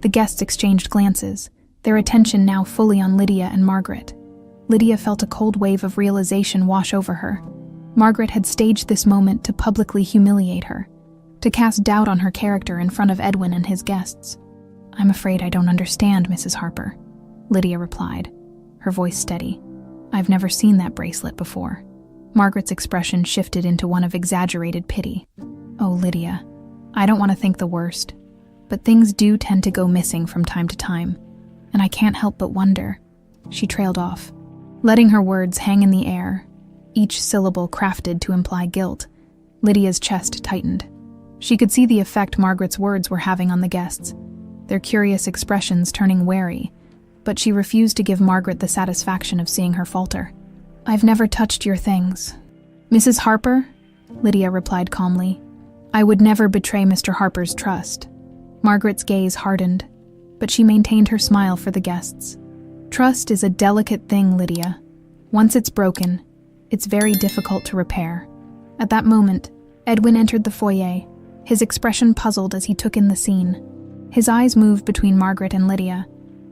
A: The guests exchanged glances, their attention now fully on Lydia and Margaret. Lydia felt a cold wave of realization wash over her. Margaret had staged this moment to publicly humiliate her, to cast doubt on her character in front of Edwin and his guests. "I'm afraid I don't understand, Mrs. Harper," Lydia replied, her voice steady. "I've never seen that bracelet before." Margaret's expression shifted into one of exaggerated pity. "Oh, Lydia, I don't want to think the worst, but things do tend to go missing from time to time, and I can't help but wonder." She trailed off, letting her words hang in the air, each syllable crafted to imply guilt. Lydia's chest tightened. She could see the effect Margaret's words were having on the guests, their curious expressions turning wary, but she refused to give Margaret the satisfaction of seeing her falter. "I've never touched your things, Mrs. Harper," Lydia replied calmly. "I would never betray Mr. Harper's trust." Margaret's gaze hardened, but she maintained her smile for the guests. "Trust is a delicate thing, Lydia. Once it's broken, it's very difficult to repair." At that moment, Edwin entered the foyer, his expression puzzled as he took in the scene. His eyes moved between Margaret and Lydia,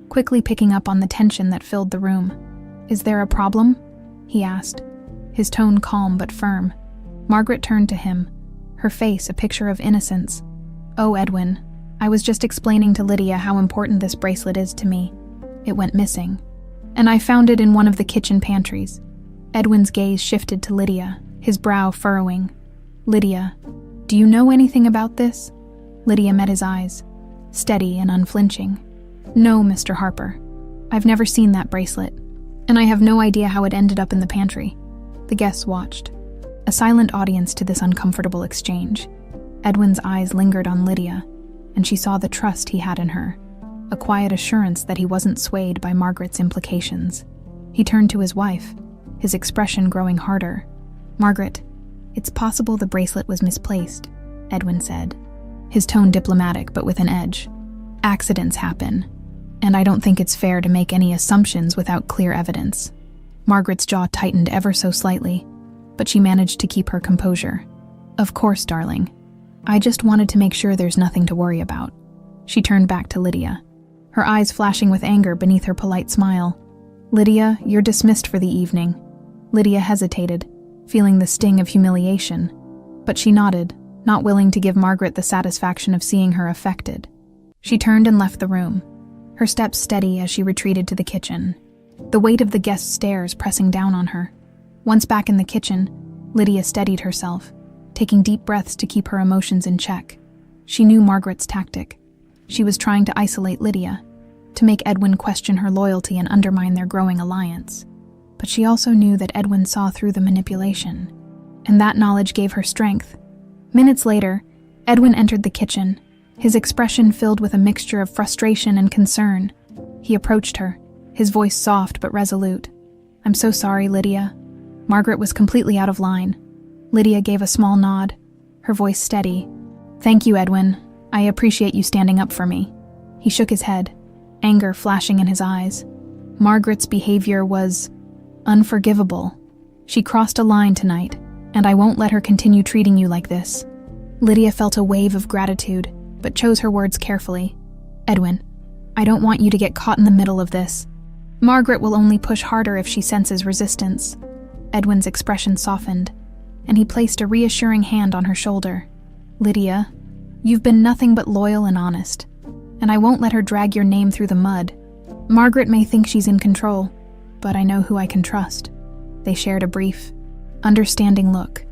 A: quickly picking up on the tension that filled the room. "Is there a problem?" he asked, his tone calm but firm. Margaret turned to him, her face a picture of innocence. "Oh, Edwin, I was just explaining to Lydia how important this bracelet is to me. It went missing, and I found it in one of the kitchen pantries." Edwin's gaze shifted to Lydia, his brow furrowing. "Lydia, do you know anything about this?" Lydia met his eyes, steady and unflinching. "No, Mr. Harper. I've never seen that bracelet, and I have no idea how it ended up in the pantry." The guests watched, a silent audience to this uncomfortable exchange. Edwin's eyes lingered on Lydia, and she saw the trust he had in her, a quiet assurance that he wasn't swayed by Margaret's implications. He turned to his wife, his expression growing harder. "Margaret, it's possible the bracelet was misplaced," Edwin said, his tone diplomatic but with an edge. "Accidents happen, and I don't think it's fair to make any assumptions without clear evidence." Margaret's jaw tightened ever so slightly, but she managed to keep her composure. "Of course, darling. I just wanted to make sure there's nothing to worry about." She turned back to Lydia, her eyes flashing with anger beneath her polite smile. "Lydia, you're dismissed for the evening." Lydia hesitated, feeling the sting of humiliation, but she nodded, not willing to give Margaret the satisfaction of seeing her affected. She turned and left the room, her steps steady as she retreated to the kitchen, the weight of the guests' stares pressing down on her. Once back in the kitchen, Lydia steadied herself, taking deep breaths to keep her emotions in check. She knew Margaret's tactic. She was trying to isolate Lydia, to make Edwin question her loyalty and undermine their growing alliance. But she also knew that Edwin saw through the manipulation, and that knowledge gave her strength. Minutes later, Edwin entered the kitchen, his expression filled with a mixture of frustration and concern. He approached her, his voice soft but resolute. I'm so sorry, Lydia. Margaret was completely out of line. Lydia gave a small nod, her voice steady. Thank you, Edwin. I appreciate you standing up for me. He shook his head, anger flashing in his eyes. Margaret's behavior was unforgivable. She crossed a line tonight, and I won't let her continue treating you like this. Lydia felt a wave of gratitude, but chose her words carefully. Edwin, I don't want you to get caught in the middle of this. Margaret will only push harder if she senses resistance. Edwin's expression softened, and he placed a reassuring hand on her shoulder. Lydia, you've been nothing but loyal and honest, and I won't let her drag your name through the mud. Margaret may think she's in control, but I know who I can trust. They shared a brief, understanding look,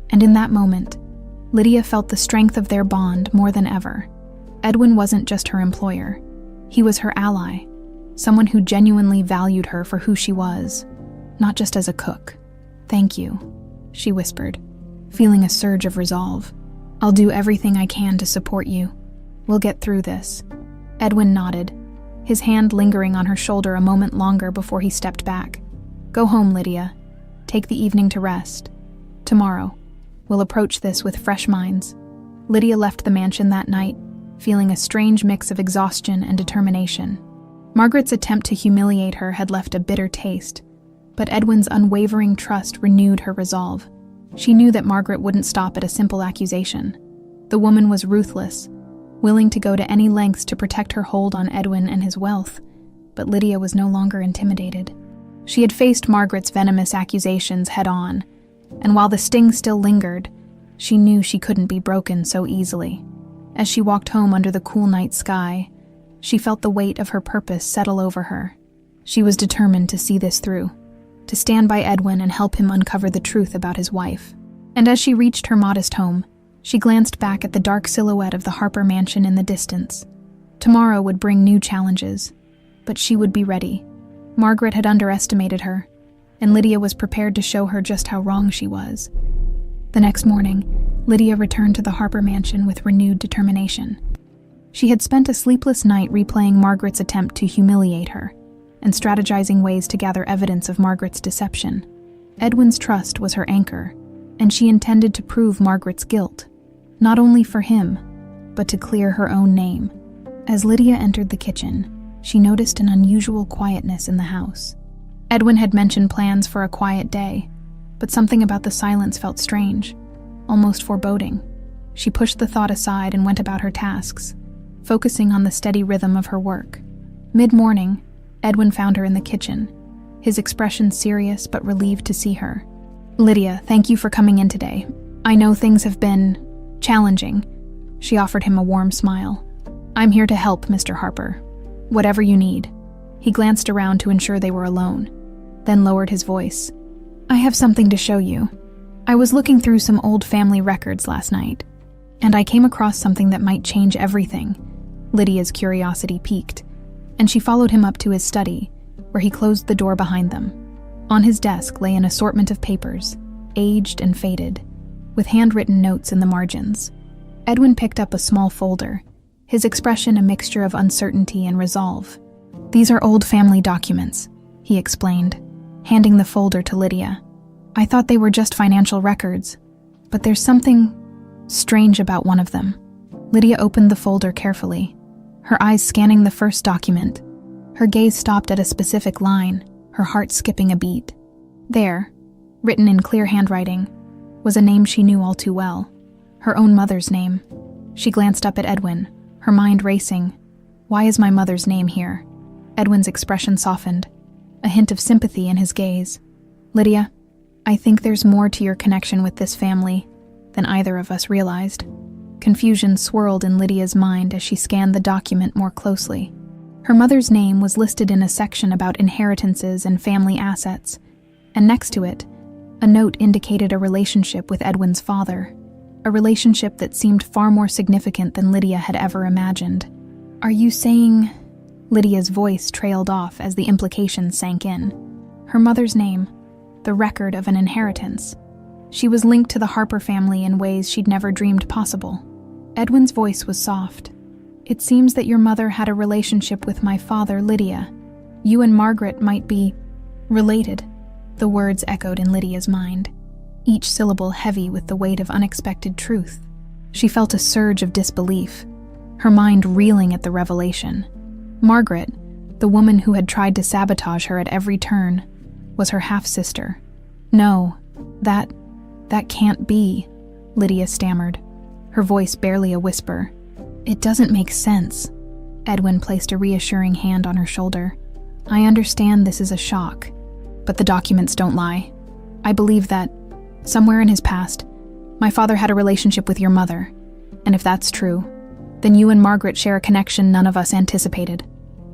A: and in that moment, Lydia felt the strength of their bond more than ever. Edwin wasn't just her employer. He was her ally, someone who genuinely valued her for who she was, not just as a cook. Thank you, she whispered, feeling a surge of resolve. I'll do everything I can to support you. We'll get through this. Edwin nodded, his hand lingering on her shoulder a moment longer before he stepped back. Go home, Lydia. Take the evening to rest. Tomorrow, we'll approach this with fresh minds. Lydia left the mansion that night, feeling a strange mix of exhaustion and determination. Margaret's attempt to humiliate her had left a bitter taste, but Edwin's unwavering trust renewed her resolve. She knew that Margaret wouldn't stop at a simple accusation. The woman was ruthless, willing to go to any lengths to protect her hold on Edwin and his wealth, but Lydia was no longer intimidated. She had faced Margaret's venomous accusations head-on, and while the sting still lingered, she knew she couldn't be broken so easily. As she walked home under the cool night sky, she felt the weight of her purpose settle over her. She was determined to see this through, to stand by Edwin and help him uncover the truth about his wife. And as she reached her modest home, she glanced back at the dark silhouette of the Harper mansion in the distance. Tomorrow would bring new challenges, but she would be ready. Margaret had underestimated her, and Lydia was prepared to show her just how wrong she was. The next morning, Lydia returned to the Harper mansion with renewed determination. She had spent a sleepless night replaying Margaret's attempt to humiliate her, and strategizing ways to gather evidence of Margaret's deception. Edwin's trust was her anchor, and she intended to prove Margaret's guilt, not only for him, but to clear her own name. As Lydia entered the kitchen, she noticed an unusual quietness in the house. Edwin had mentioned plans for a quiet day, but something about the silence felt strange, almost foreboding. She pushed the thought aside and went about her tasks, focusing on the steady rhythm of her work. Mid-morning, Edwin found her in the kitchen, his expression serious but relieved to see her. Lydia, thank you for coming in today. I know things have been challenging. She offered him a warm smile. I'm here to help, Mr. Harper. Whatever you need. He glanced around to ensure they were alone, then lowered his voice. I have something to show you. I was looking through some old family records last night, and I came across something that might change everything. Lydia's curiosity piqued, and she followed him up to his study, where he closed the door behind them. On his desk lay an assortment of papers, aged and faded, with handwritten notes in the margins. Edwin picked up a small folder, his expression a mixture of uncertainty and resolve. These are old family documents, he explained, handing the folder to Lydia. I thought they were just financial records, but there's something strange about one of them. Lydia opened the folder carefully, her eyes scanning the first document. Her gaze stopped at a specific line, her heart skipping a beat. There, written in clear handwriting, was a name she knew all too well, her own mother's name. She glanced up at Edwin, her mind racing. Why is my mother's name here? Edwin's expression softened, a hint of sympathy in his gaze. Lydia, I think there's more to your connection with this family than either of us realized. Confusion swirled in Lydia's mind as she scanned the document more closely. Her mother's name was listed in a section about inheritances and family assets, and next to it, a note indicated a relationship with Edwin's father, a relationship that seemed far more significant than Lydia had ever imagined. Are you saying... Lydia's voice trailed off as the implication sank in. Her mother's name, the record of an inheritance. She was linked to the Harper family in ways she'd never dreamed possible. Edwin's voice was soft. It seems that your mother had a relationship with my father, Lydia. You and Margaret might be related. The words echoed in Lydia's mind, each syllable heavy with the weight of unexpected truth. She felt a surge of disbelief, her mind reeling at the revelation. Margaret, the woman who had tried to sabotage her at every turn, was her half-sister. No, that can't be, Lydia stammered, her voice barely a whisper. It doesn't make sense. Edwin placed a reassuring hand on her shoulder. I understand this is a shock, but the documents don't lie. I believe that, somewhere in his past, my father had a relationship with your mother, and if that's true, then you and Margaret share a connection none of us anticipated.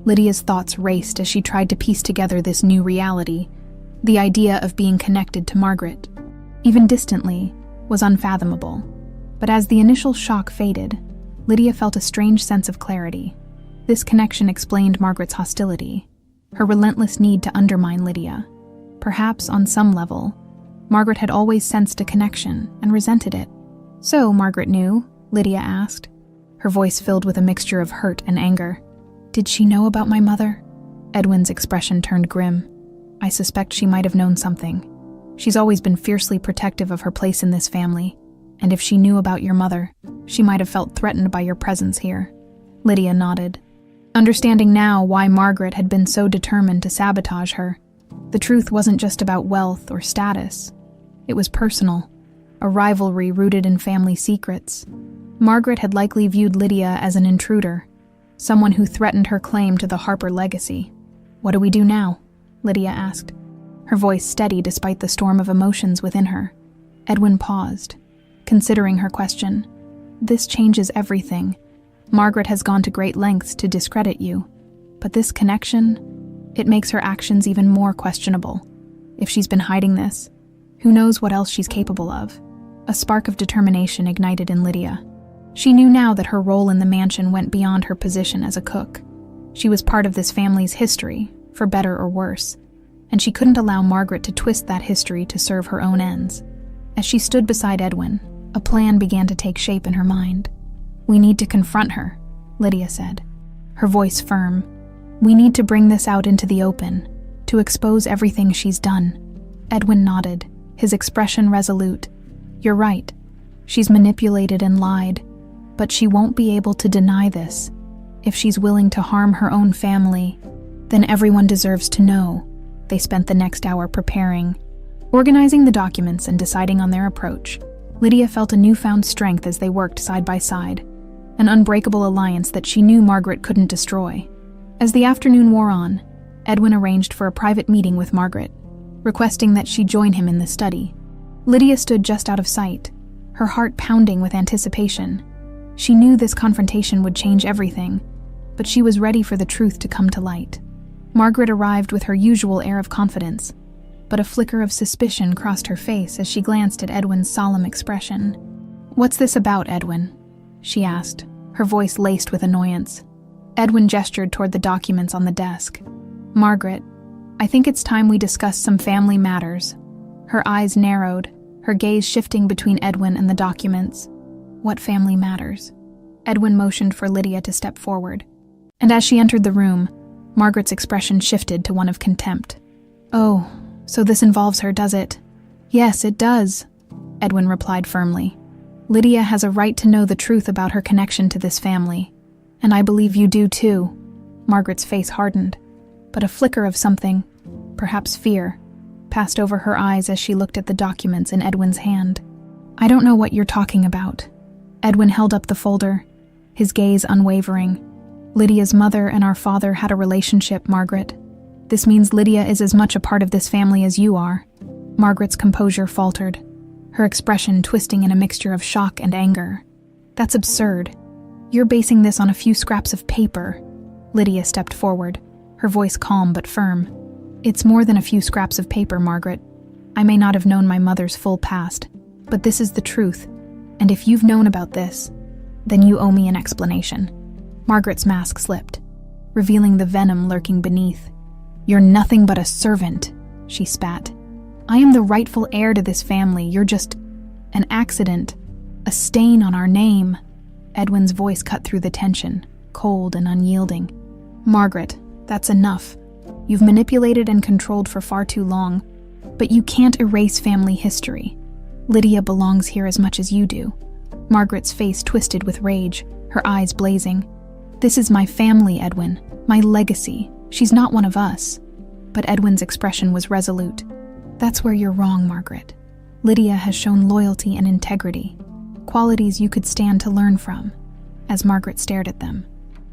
A: Lydia's thoughts raced as she tried to piece together this new reality. The idea of being connected to Margaret, even distantly, was unfathomable. But as the initial shock faded, Lydia felt a strange sense of clarity. This connection explained Margaret's hostility, her relentless need to undermine Lydia. Perhaps, on some level, Margaret had always sensed a connection and resented it. So, Margaret knew? Lydia asked, her voice filled with a mixture of hurt and anger. Did she know about my mother? Edwin's expression turned grim. I suspect she might have known something. She's always been fiercely protective of her place in this family, and if she knew about your mother, she might have felt threatened by your presence here. Lydia nodded, understanding now why Margaret had been so determined to sabotage her. The truth wasn't just about wealth or status. It was personal, a rivalry rooted in family secrets. Margaret had likely viewed Lydia as an intruder, someone who threatened her claim to the Harper legacy. What do we do now? Lydia asked, her voice steady despite the storm of emotions within her. Edwin paused, considering her question. This changes everything. Margaret has gone to great lengths to discredit you, but this connection, it makes her actions even more questionable. If she's been hiding this, who knows what else she's capable of? A spark of determination ignited in Lydia. She knew now that her role in the mansion went beyond her position as a cook. She was part of this family's history, for better or worse, and she couldn't allow Margaret to twist that history to serve her own ends. As she stood beside Edwin, a plan began to take shape in her mind. We need to confront her, Lydia said, her voice firm. We need to bring this out into the open, to expose everything she's done. Edwin nodded, his expression resolute. You're right. She's manipulated and lied, but she won't be able to deny this. If she's willing to harm her own family, then everyone deserves to know. They spent the next hour preparing, organizing the documents and deciding on their approach. Lydia felt a newfound strength as they worked side by side, an unbreakable alliance that she knew Margaret couldn't destroy. As the afternoon wore on, Edwin arranged for a private meeting with Margaret, requesting that she join him in the study. Lydia stood just out of sight, her heart pounding with anticipation. She knew this confrontation would change everything, but she was ready for the truth to come to light. Margaret arrived with her usual air of confidence, but a flicker of suspicion crossed her face as she glanced at Edwin's solemn expression. What's this about, Edwin? She asked, her voice laced with annoyance. Edwin gestured toward the documents on the desk. Margaret, I think it's time we discuss some family matters. Her eyes narrowed, her gaze shifting between Edwin and the documents. What family matters? Edwin motioned for Lydia to step forward, and as she entered the room, Margaret's expression shifted to one of contempt. Oh, so this involves her, does it? Yes, it does, Edwin replied firmly. Lydia has a right to know the truth about her connection to this family, and I believe you do too. Margaret's face hardened, but a flicker of something, perhaps fear, passed over her eyes as she looked at the documents in Edwin's hand. I don't know what you're talking about. Edwin held up the folder, his gaze unwavering. Lydia's mother and our father had a relationship, Margaret. This means Lydia is as much a part of this family as you are. Margaret's composure faltered, her expression twisting in a mixture of shock and anger. That's absurd. You're basing this on a few scraps of paper. Lydia stepped forward, her voice calm but firm. It's more than a few scraps of paper, Margaret. I may not have known my mother's full past, but this is the truth, and if you've known about this, then you owe me an explanation. Margaret's mask slipped, revealing the venom lurking beneath. You're nothing but a servant, she spat. I am the rightful heir to this family. You're just an accident, a stain on our name. Edwin's voice cut through the tension, cold and unyielding. Margaret, that's enough. You've manipulated and controlled for far too long. But you can't erase family history. Lydia belongs here as much as you do. Margaret's face twisted with rage, her eyes blazing. This is my family, Edwin. My legacy. She's not one of us. But Edwin's expression was resolute. That's where you're wrong, Margaret. Lydia has shown loyalty and integrity, qualities you could stand to learn from. As Margaret stared at them,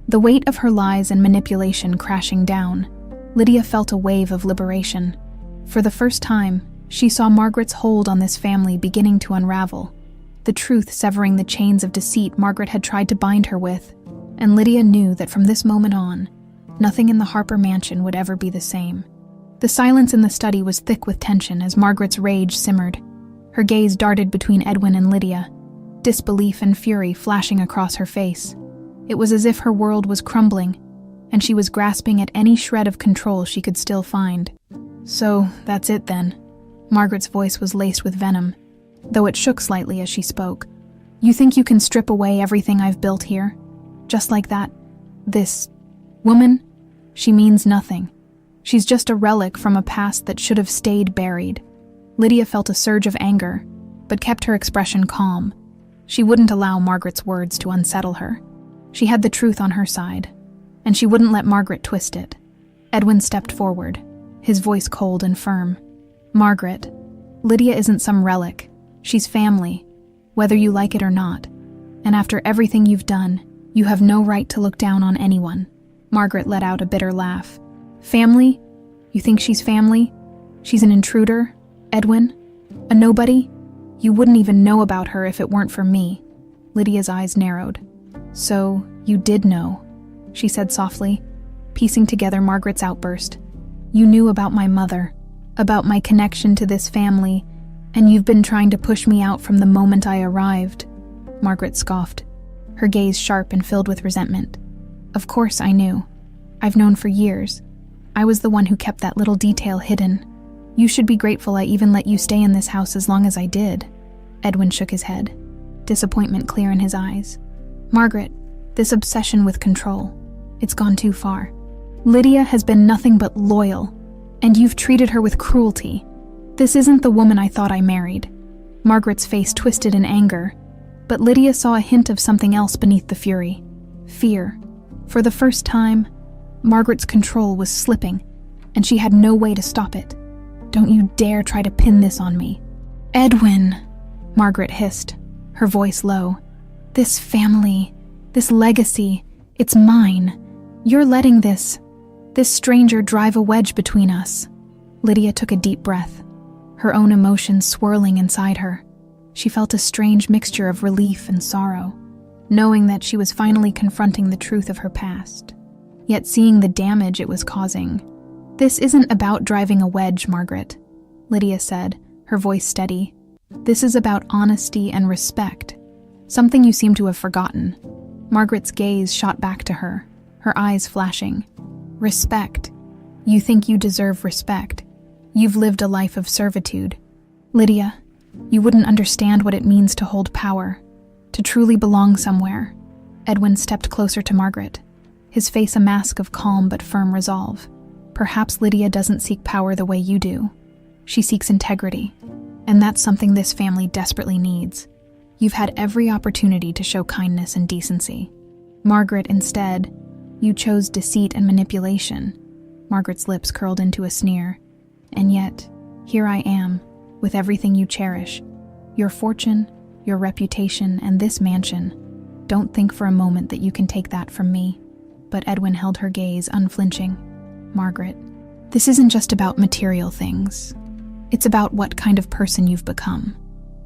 A: the weight of her lies and manipulation crashing down, Lydia felt a wave of liberation. For the first time, she saw Margaret's hold on this family beginning to unravel, the truth severing the chains of deceit Margaret had tried to bind her with, and Lydia knew that from this moment on, nothing in the Harper mansion would ever be the same. The silence in the study was thick with tension as Margaret's rage simmered. Her gaze darted between Edwin and Lydia, disbelief and fury flashing across her face. It was as if her world was crumbling, and she was grasping at any shred of control she could still find. So, that's it then. Margaret's voice was laced with venom, though it shook slightly as she spoke. You think you can strip away everything I've built here? Just like that? This woman? She means nothing. She's just a relic from a past that should have stayed buried. Lydia felt a surge of anger, but kept her expression calm. She wouldn't allow Margaret's words to unsettle her. She had the truth on her side, and she wouldn't let Margaret twist it. Edwin stepped forward, his voice cold and firm. Margaret, Lydia isn't some relic. She's family, whether you like it or not. And after everything you've done, you have no right to look down on anyone. Margaret let out a bitter laugh. Family? You think she's family? She's an intruder? Edwin? A nobody? You wouldn't even know about her if it weren't for me. Lydia's eyes narrowed. So, you did know, she said softly, piecing together Margaret's outburst. You knew about my mother, about my connection to this family, and you've been trying to push me out from the moment I arrived. Margaret scoffed, her gaze sharp and filled with resentment. Of course I knew. I've known for years. I was the one who kept that little detail hidden. You should be grateful I even let you stay in this house as long as I did. Edwin shook his head, disappointment clear in his eyes. Margaret, this obsession with control, it's gone too far. Lydia has been nothing but loyal, and you've treated her with cruelty. This isn't the woman I thought I married. Margaret's face twisted in anger, but Lydia saw a hint of something else beneath the fury. Fear. For the first time, Margaret's control was slipping, and she had no way to stop it. Don't you dare try to pin this on me. Edwin, Margaret hissed, her voice low. This family, this legacy, it's mine. You're letting this stranger drive a wedge between us. Lydia took a deep breath, her own emotions swirling inside her. She felt a strange mixture of relief and sorrow, knowing that she was finally confronting the truth of her past, yet seeing the damage it was causing. This isn't about driving a wedge, Margaret, Lydia said, her voice steady. This is about honesty and respect, something you seem to have forgotten. Margaret's gaze shot back to her, her eyes flashing. Respect. You think you deserve respect. You've lived a life of servitude. Lydia, you wouldn't understand what it means to hold power, to truly belong somewhere. Edwin stepped closer to Margaret, his face a mask of calm but firm resolve. Perhaps Lydia doesn't seek power the way you do. She seeks integrity, and that's something this family desperately needs. You've had every opportunity to show kindness and decency. Margaret, instead, you chose deceit and manipulation. Margaret's lips curled into a sneer. And yet, here I am, with everything you cherish. Your fortune, your reputation, and this mansion. Don't think for a moment that you can take that from me. But Edwin held her gaze, unflinching. Margaret, this isn't just about material things. It's about what kind of person you've become.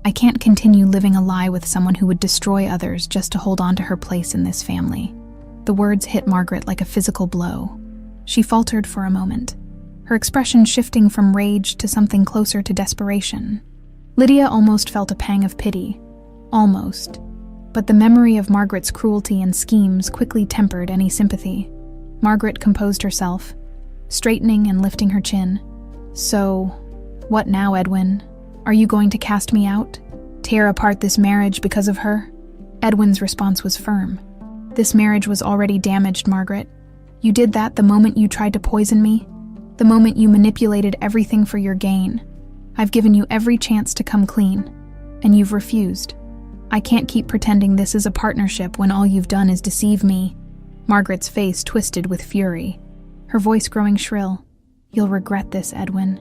A: I can't continue living a lie with someone who would destroy others just to hold on to her place in this family. The words hit Margaret like a physical blow. She faltered for a moment, her expression shifting from rage to something closer to desperation. Lydia almost felt a pang of pity. Almost. But the memory of Margaret's cruelty and schemes quickly tempered any sympathy. Margaret composed herself, straightening and lifting her chin. So, what now, Edwin? Are you going to cast me out? Tear apart this marriage because of her? Edwin's response was firm. This marriage was already damaged, Margaret. You did that the moment you tried to poison me, the moment you manipulated everything for your gain. I've given you every chance to come clean, and you've refused. I can't keep pretending this is a partnership when all you've done is deceive me." Margaret's face twisted with fury, her voice growing shrill. "You'll regret this, Edwin.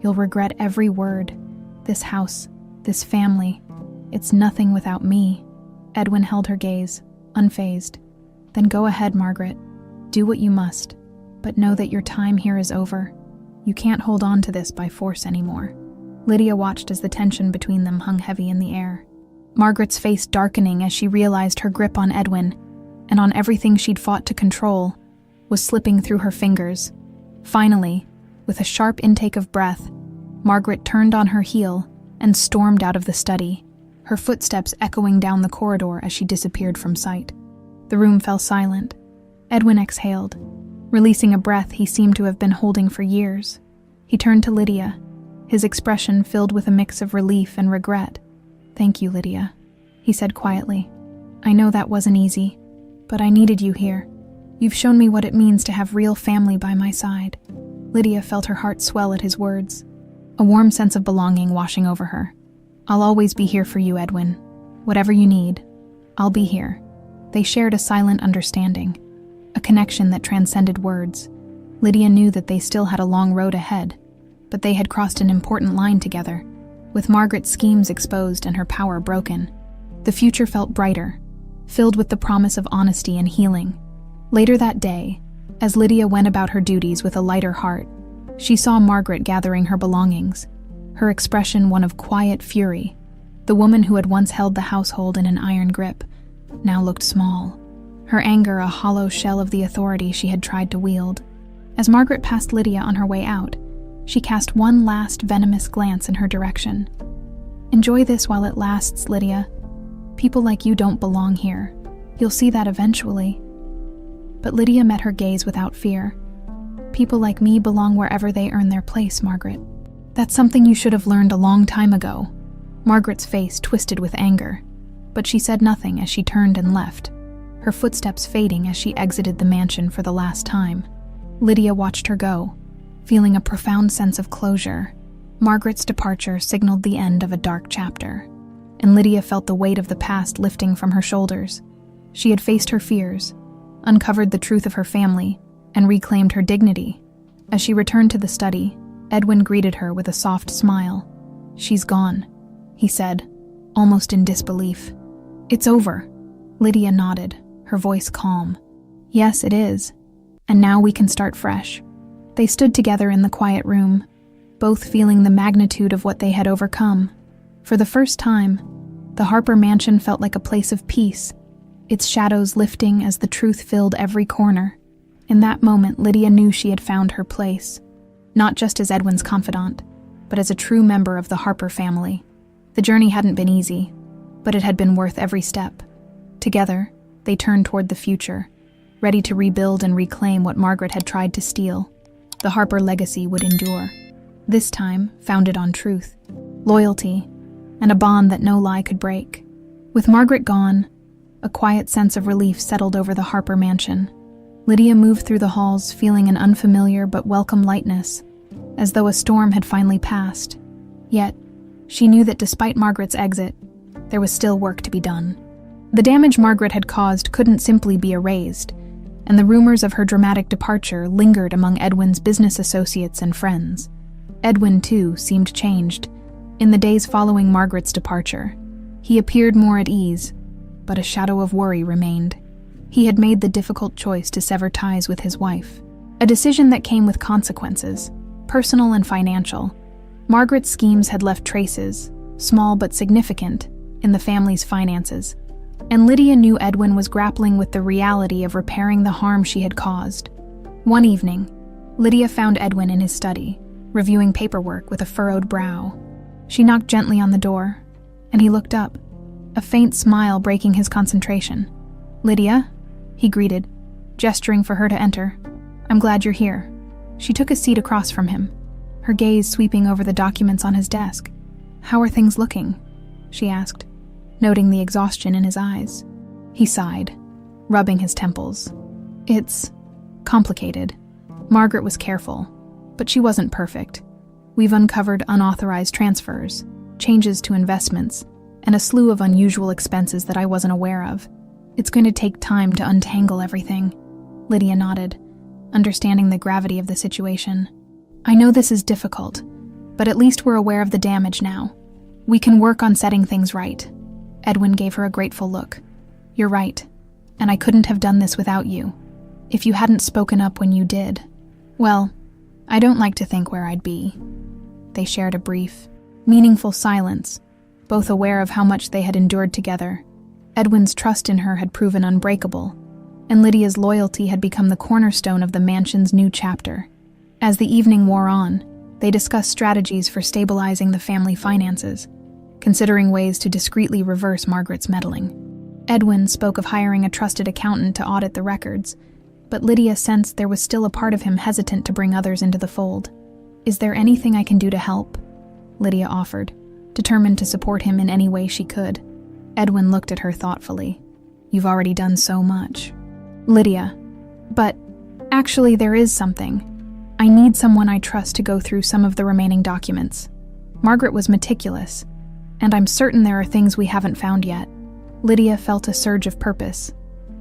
A: You'll regret every word. This house, this family, it's nothing without me." Edwin held her gaze, unfazed. "Then go ahead, Margaret. Do what you must, but know that your time here is over. You can't hold on to this by force anymore." Lydia watched as the tension between them hung heavy in the air, Margaret's face darkening as she realized her grip on Edwin, and on everything she'd fought to control, was slipping through her fingers. Finally, with a sharp intake of breath, Margaret turned on her heel and stormed out of the study, her footsteps echoing down the corridor as she disappeared from sight. The room fell silent. Edwin exhaled, releasing a breath he seemed to have been holding for years. He turned to Lydia, his expression filled with a mix of relief and regret. "Thank you, Lydia," he said quietly. "I know that wasn't easy, but I needed you here. You've shown me what it means to have real family by my side." Lydia felt her heart swell at his words, a warm sense of belonging washing over her. "I'll always be here for you, Edwin. Whatever you need, I'll be here." They shared a silent understanding, a connection that transcended words. Lydia knew that they still had a long road ahead, but they had crossed an important line together, with Margaret's schemes exposed and her power broken. The future felt brighter, filled with the promise of honesty and healing. Later that day, as Lydia went about her duties with a lighter heart, she saw Margaret gathering her belongings, her expression one of quiet fury. The woman who had once held the household in an iron grip now looked small, her anger a hollow shell of the authority she had tried to wield. As Margaret passed Lydia on her way out, she cast one last venomous glance in her direction. "Enjoy this while it lasts, Lydia. People like you don't belong here. You'll see that eventually." But Lydia met her gaze without fear. "People like me belong wherever they earn their place, Margaret. That's something you should have learned a long time ago." Margaret's face twisted with anger, but she said nothing as she turned and left, her footsteps fading as she exited the mansion for the last time. Lydia watched her go, feeling a profound sense of closure. Margaret's departure signaled the end of a dark chapter, and Lydia felt the weight of the past lifting from her shoulders. She had faced her fears, uncovered the truth of her family, and reclaimed her dignity. As she returned to the study, Edwin greeted her with a soft smile. "She's gone," he said, almost in disbelief. "It's over." Lydia nodded, her voice calm. "Yes, it is. And now we can start fresh." They stood together in the quiet room, both feeling the magnitude of what they had overcome. For the first time, the Harper mansion felt like a place of peace, its shadows lifting as the truth filled every corner. In that moment, Lydia knew she had found her place, not just as Edwin's confidant, but as a true member of the Harper family. The journey hadn't been easy, but it had been worth every step. Together, they turned toward the future, ready to rebuild and reclaim what Margaret had tried to steal. The Harper legacy would endure, this time founded on truth, loyalty, and a bond that no lie could break. With Margaret gone, a quiet sense of relief settled over the Harper mansion. Lydia moved through the halls feeling an unfamiliar but welcome lightness, as though a storm had finally passed. Yet, she knew that despite Margaret's exit, there was still work to be done. The damage Margaret had caused couldn't simply be erased, and the rumors of her dramatic departure lingered among Edwin's business associates and friends. Edwin, too, seemed changed. In the days following Margaret's departure, he appeared more at ease, but a shadow of worry remained. He had made the difficult choice to sever ties with his wife, a decision that came with consequences, personal and financial. Margaret's schemes had left traces, small but significant, in the family's finances, and Lydia knew Edwin was grappling with the reality of repairing the harm she had caused. One evening, Lydia found Edwin in his study, reviewing paperwork with a furrowed brow. She knocked gently on the door, and he looked up, a faint smile breaking his concentration. "Lydia?" he greeted, gesturing for her to enter. "I'm glad you're here." She took a seat across from him, her gaze sweeping over the documents on his desk. "How are things looking?" she asked, noting the exhaustion in his eyes. He sighed, rubbing his temples. "It's complicated." Margaret was careful, but she wasn't perfect. We've uncovered unauthorized transfers, changes to investments, and a slew of unusual expenses that I wasn't aware of. It's going to take time to untangle everything." Lydia nodded, understanding the gravity of the situation. "I know this is difficult, but at least we're aware of the damage now. We can work on setting things right." Edwin gave her a grateful look. "You're right, and I couldn't have done this without you. If you hadn't spoken up when you did, well, I don't like to think where I'd be." They shared a brief, meaningful silence, both aware of how much they had endured together. Edwin's trust in her had proven unbreakable, and Lydia's loyalty had become the cornerstone of the mansion's new chapter. As the evening wore on, they discussed strategies for stabilizing the family finances, considering ways to discreetly reverse Margaret's meddling. Edwin spoke of hiring a trusted accountant to audit the records, but Lydia sensed there was still a part of him hesitant to bring others into the fold. "Is there anything I can do to help?" Lydia offered, determined to support him in any way she could. Edwin looked at her thoughtfully. "You've already done so much." "Lydia, but actually there is something. I need someone I trust to go through some of the remaining documents. Margaret was meticulous, and I'm certain there are things we haven't found yet." Lydia felt a surge of purpose.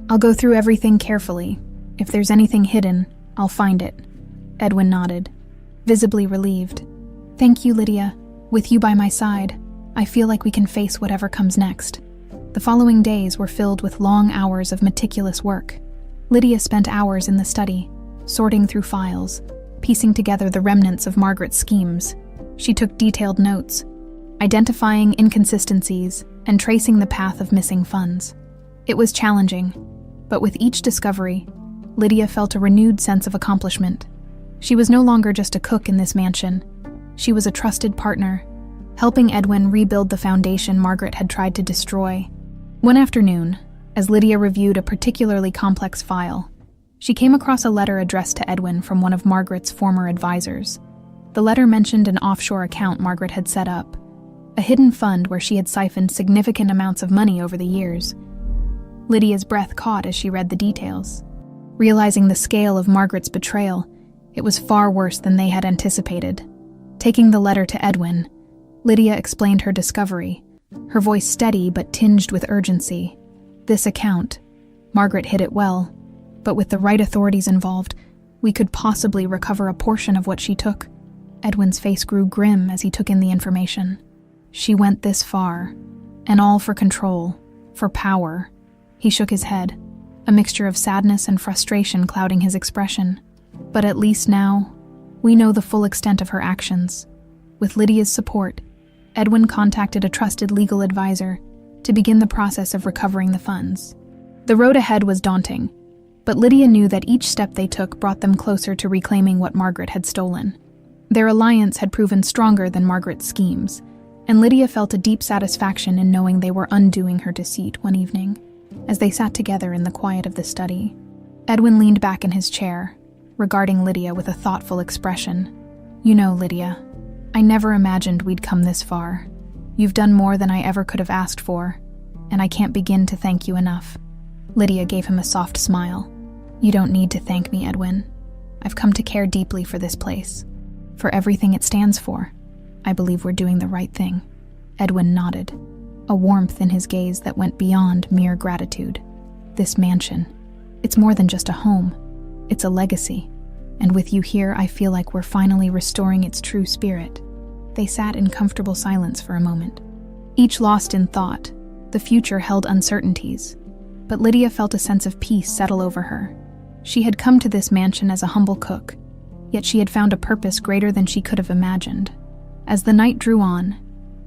A: "I'll go through everything carefully. If there's anything hidden, I'll find it." Edwin nodded, visibly relieved. "Thank you, Lydia. With you by my side, I feel like we can face whatever comes next." The following days were filled with long hours of meticulous work. Lydia spent hours in the study, sorting through files, piecing together the remnants of Margaret's schemes. She took detailed notes, identifying inconsistencies and tracing the path of missing funds. It was challenging, but with each discovery, Lydia felt a renewed sense of accomplishment. She was no longer just a cook in this mansion. She was a trusted partner, helping Edwin rebuild the foundation Margaret had tried to destroy. One afternoon, as Lydia reviewed a particularly complex file, she came across a letter addressed to Edwin from one of Margaret's former advisors. The letter mentioned an offshore account Margaret had set up, a hidden fund where she had siphoned significant amounts of money over the years. Lydia's breath caught as she read the details. Realizing the scale of Margaret's betrayal, it was far worse than they had anticipated. Taking the letter to Edwin, Lydia explained her discovery, her voice steady but tinged with urgency. "This account, Margaret hid it well, but with the right authorities involved, we could possibly recover a portion of what she took." Edwin's face grew grim as he took in the information. She went this far, and all for control, for power. He shook his head, a mixture of sadness and frustration clouding his expression. "But at least now, we know the full extent of her actions." With Lydia's support, Edwin contacted a trusted legal advisor to begin the process of recovering the funds. The road ahead was daunting, but Lydia knew that each step they took brought them closer to reclaiming what Margaret had stolen. Their alliance had proven stronger than Margaret's schemes, and Lydia felt a deep satisfaction in knowing they were undoing her deceit one evening. As they sat together in the quiet of the study, Edwin leaned back in his chair, regarding Lydia with a thoughtful expression. "You know, Lydia, I never imagined we'd come this far. You've done more than I ever could have asked for, and I can't begin to thank you enough." Lydia gave him a soft smile. "You don't need to thank me, Edwin. I've come to care deeply for this place, for everything it stands for. I believe we're doing the right thing." Edwin nodded, a warmth in his gaze that went beyond mere gratitude. "This mansion, it's more than just a home. It's a legacy, and with you here, I feel like we're finally restoring its true spirit." They sat in comfortable silence for a moment, each lost in thought. The future held uncertainties, but Lydia felt a sense of peace settle over her. She had come to this mansion as a humble cook, yet she had found a purpose greater than she could have imagined. As the night drew on,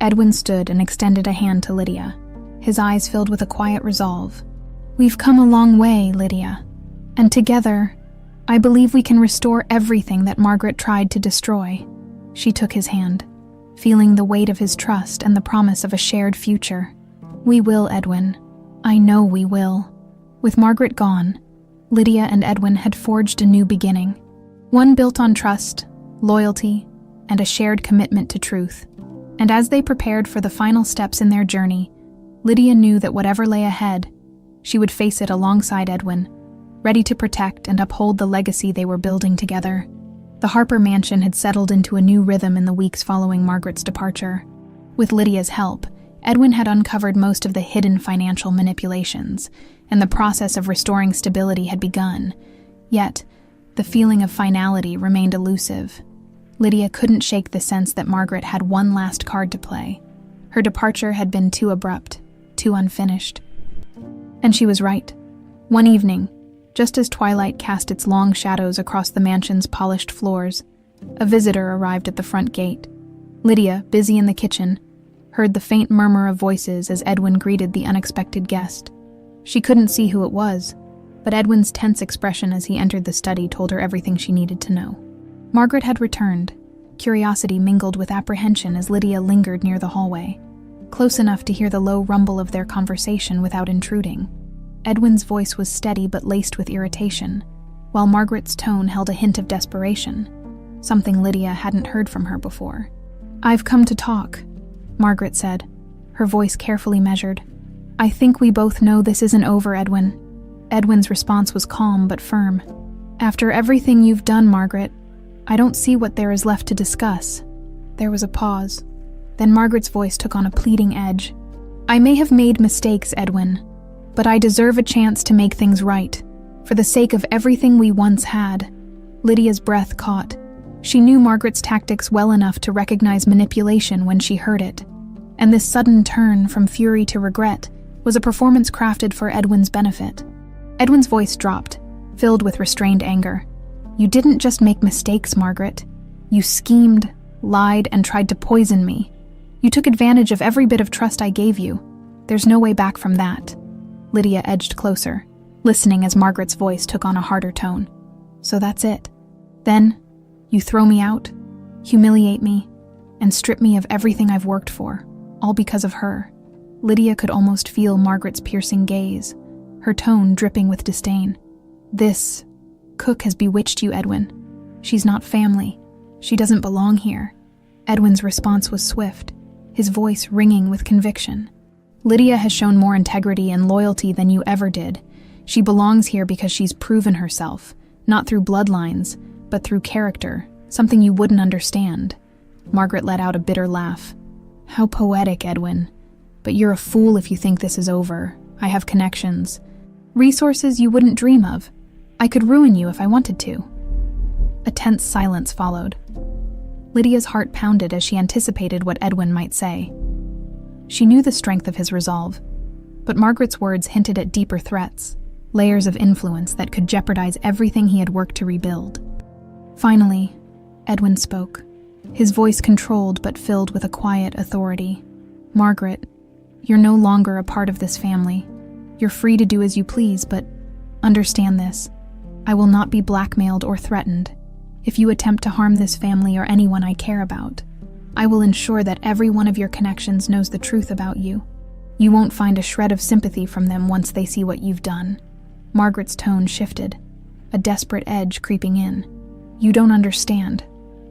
A: Edwin stood and extended a hand to Lydia, his eyes filled with a quiet resolve. "We've come a long way, Lydia, and together, I believe we can restore everything that Margaret tried to destroy." She took his hand, feeling the weight of his trust and the promise of a shared future. "We will, Edwin. I know we will." With Margaret gone, Lydia and Edwin had forged a new beginning, one built on trust, loyalty, and a shared commitment to truth. And as they prepared for the final steps in their journey, Lydia knew that whatever lay ahead, she would face it alongside Edwin, ready to protect and uphold the legacy they were building together. The Harper mansion had settled into a new rhythm in the weeks following Margaret's departure. With Lydia's help, Edwin had uncovered most of the hidden financial manipulations, and the process of restoring stability had begun. Yet, the feeling of finality remained elusive. Lydia couldn't shake the sense that Margaret had one last card to play. Her departure had been too abrupt, too unfinished. And she was right. One evening, just as twilight cast its long shadows across the mansion's polished floors, a visitor arrived at the front gate. Lydia, busy in the kitchen, heard the faint murmur of voices as Edwin greeted the unexpected guest. She couldn't see who it was, but Edwin's tense expression as he entered the study told her everything she needed to know. Margaret had returned. Curiosity mingled with apprehension as Lydia lingered near the hallway, close enough to hear the low rumble of their conversation without intruding. Edwin's voice was steady but laced with irritation, while Margaret's tone held a hint of desperation, something Lydia hadn't heard from her before. "I've come to talk," Margaret said, her voice carefully measured. "I think we both know this isn't over, Edwin." Edwin's response was calm but firm. "After everything you've done, Margaret, I don't see what there is left to discuss." There was a pause. Then Margaret's voice took on a pleading edge. "I may have made mistakes, Edwin, but I deserve a chance to make things right, for the sake of everything we once had." Lydia's breath caught. She knew Margaret's tactics well enough to recognize manipulation when she heard it. And this sudden turn from fury to regret was a performance crafted for Edwin's benefit. Edwin's voice dropped, filled with restrained anger. "You didn't just make mistakes, Margaret. You schemed, lied, and tried to poison me. You took advantage of every bit of trust I gave you. There's no way back from that." Lydia edged closer, listening as Margaret's voice took on a harder tone. "So that's it. Then, you throw me out, humiliate me, and strip me of everything I've worked for, all because of her." Lydia could almost feel Margaret's piercing gaze, her tone dripping with disdain. "This cook has bewitched you, Edwin. She's not family. She doesn't belong here." Edwin's response was swift, his voice ringing with conviction. "Lydia has shown more integrity and loyalty than you ever did. She belongs here because she's proven herself, not through bloodlines, but through character, something you wouldn't understand." Margaret let out a bitter laugh. "How poetic, Edwin. But you're a fool if you think this is over. I have connections. Resources you wouldn't dream of. I could ruin you if I wanted to." A tense silence followed. Lydia's heart pounded as she anticipated what Edwin might say. She knew the strength of his resolve, but Margaret's words hinted at deeper threats, layers of influence that could jeopardize everything he had worked to rebuild. Finally, Edwin spoke, his voice controlled but filled with a quiet authority. "Margaret, you're no longer a part of this family. You're free to do as you please, but understand this. I will not be blackmailed or threatened. If you attempt to harm this family or anyone I care about, I will ensure that every one of your connections knows the truth about you. You won't find a shred of sympathy from them once they see what you've done." Margaret's tone shifted, a desperate edge creeping in. "You don't understand.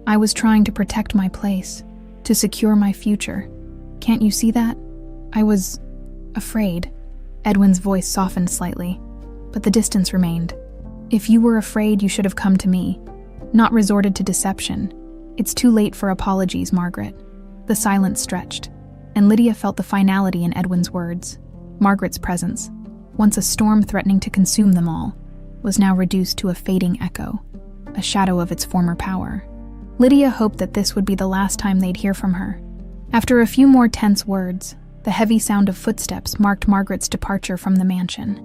A: I was trying to protect my place, to secure my future. Can't you see that? I was afraid." Edwin's voice softened slightly, but the distance remained. "If you were afraid, you should have come to me, not resorted to deception. It's too late for apologies, Margaret." The silence stretched, and Lydia felt the finality in Edwin's words. Margaret's presence, once a storm threatening to consume them all, was now reduced to a fading echo, a shadow of its former power. Lydia hoped that this would be the last time they'd hear from her. After a few more tense words, the heavy sound of footsteps marked Margaret's departure from the mansion.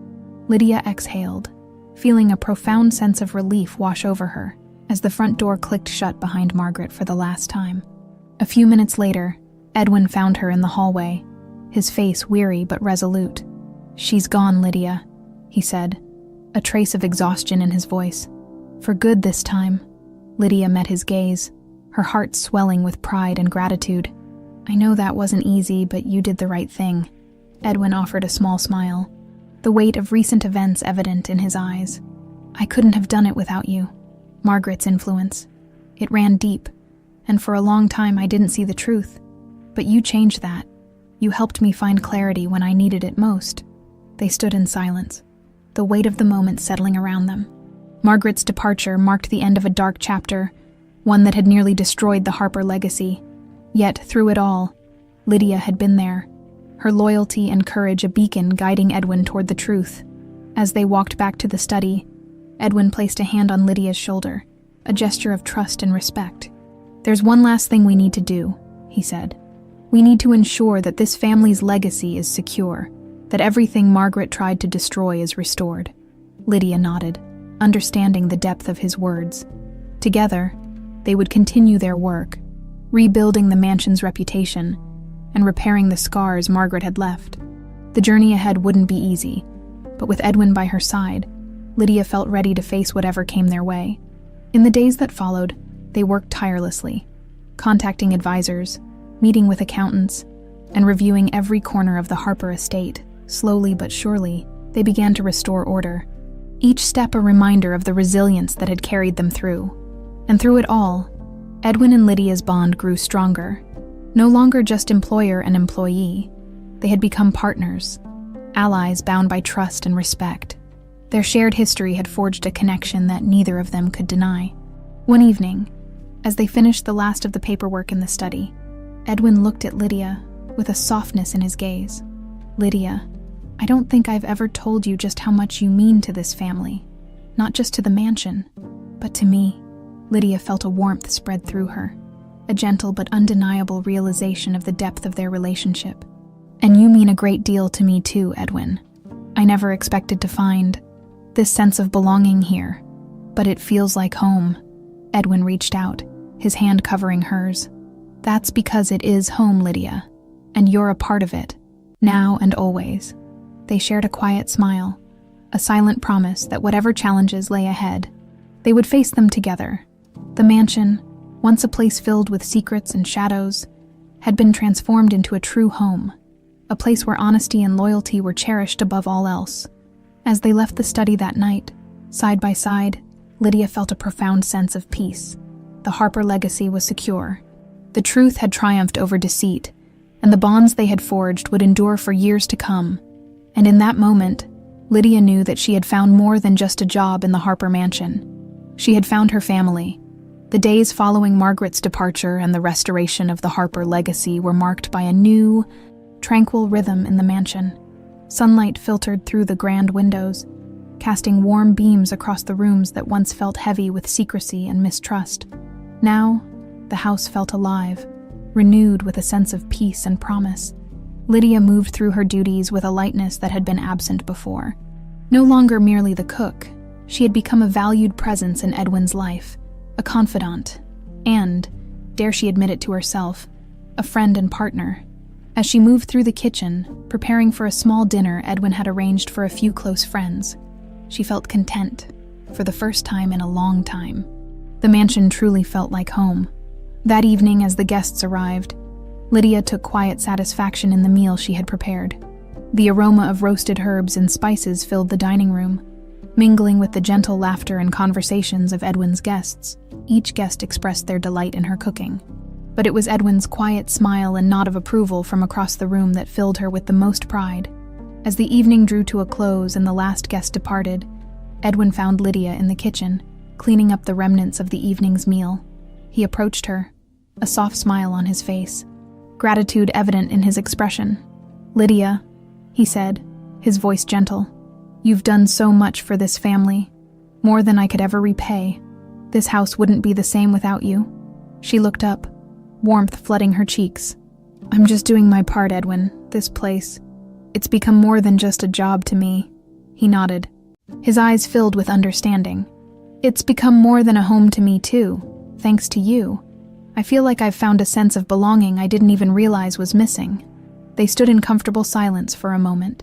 A: Lydia exhaled, feeling a profound sense of relief wash over her as the front door clicked shut behind Margaret for the last time. A few minutes later, Edwin found her in the hallway, his face weary but resolute. "She's gone, Lydia," he said, a trace of exhaustion in his voice. "For good this time." Lydia met his gaze, her heart swelling with pride and gratitude. "I know that wasn't easy, but you did the right thing." Edwin offered a small smile, the weight of recent events evident in his eyes. "I couldn't have done it without you." Margaret's influence. It ran deep, and for a long time I didn't see the truth. But you changed that. You helped me find clarity when I needed it most. They stood in silence, the weight of the moment settling around them. Margaret's departure marked the end of a dark chapter, one that had nearly destroyed the Harper legacy. Yet, through it all, Lydia had been there, her loyalty and courage a beacon guiding Edwin toward the truth. As they walked back to the study, Edwin placed a hand on Lydia's shoulder, a gesture of trust and respect. "There's one last thing we need to do," he said. "We need to ensure that this family's legacy is secure, that everything Margaret tried to destroy is restored." Lydia nodded, understanding the depth of his words. Together, they would continue their work, rebuilding the mansion's reputation and repairing the scars Margaret had left. The journey ahead wouldn't be easy, but with Edwin by her side, Lydia felt ready to face whatever came their way. In the days that followed, they worked tirelessly, contacting advisors, meeting with accountants, and reviewing every corner of the Harper estate. Slowly but surely, they began to restore order, each step a reminder of the resilience that had carried them through. And through it all, Edwin and Lydia's bond grew stronger. No longer just employer and employee, they had become partners, allies bound by trust and respect. Their shared history had forged a connection that neither of them could deny. One evening, as they finished the last of the paperwork in the study, Edwin looked at Lydia with a softness in his gaze. "Lydia, I don't think I've ever told you just how much you mean to this family. Not just to the mansion, but to me." Lydia felt a warmth spread through her, a gentle but undeniable realization of the depth of their relationship. "And you mean a great deal to me too, Edwin. I never expected to find this sense of belonging here, but it feels like home." Edwin reached out, his hand covering hers. "That's because it is home, Lydia, and you're a part of it, now and always." They shared a quiet smile, a silent promise that whatever challenges lay ahead, they would face them together. The mansion, once a place filled with secrets and shadows, had been transformed into a true home, a place where honesty and loyalty were cherished above all else. As they left the study that night, side by side, Lydia felt a profound sense of peace. The Harper legacy was secure. The truth had triumphed over deceit, and the bonds they had forged would endure for years to come. And in that moment, Lydia knew that she had found more than just a job in the Harper mansion. She had found her family. The days following Margaret's departure and the restoration of the Harper legacy were marked by a new, tranquil rhythm in the mansion. Sunlight filtered through the grand windows, casting warm beams across the rooms that once felt heavy with secrecy and mistrust. Now, the house felt alive, renewed with a sense of peace and promise. Lydia moved through her duties with a lightness that had been absent before. No longer merely the cook, she had become a valued presence in Edwin's life, a confidant, and, dare she admit it to herself, a friend and partner. As she moved through the kitchen, preparing for a small dinner Edwin had arranged for a few close friends, she felt content, for the first time in a long time. The mansion truly felt like home. That evening, as the guests arrived, Lydia took quiet satisfaction in the meal she had prepared. The aroma of roasted herbs and spices filled the dining room, mingling with the gentle laughter and conversations of Edwin's guests. Each guest expressed their delight in her cooking. But it was Edwin's quiet smile and nod of approval from across the room that filled her with the most pride. As the evening drew to a close and the last guest departed, Edwin found Lydia in the kitchen, cleaning up the remnants of the evening's meal. He approached her, a soft smile on his face, gratitude evident in his expression. "Lydia," he said, his voice gentle, "you've done so much for this family, more than I could ever repay. This house wouldn't be the same without you." She looked up, warmth flooding her cheeks. "I'm just doing my part, Edwin. This place, it's become more than just a job to me." He nodded, his eyes filled with understanding. "It's become more than a home to me too, thanks to you. I feel like I've found a sense of belonging I didn't even realize was missing." They stood in comfortable silence for a moment,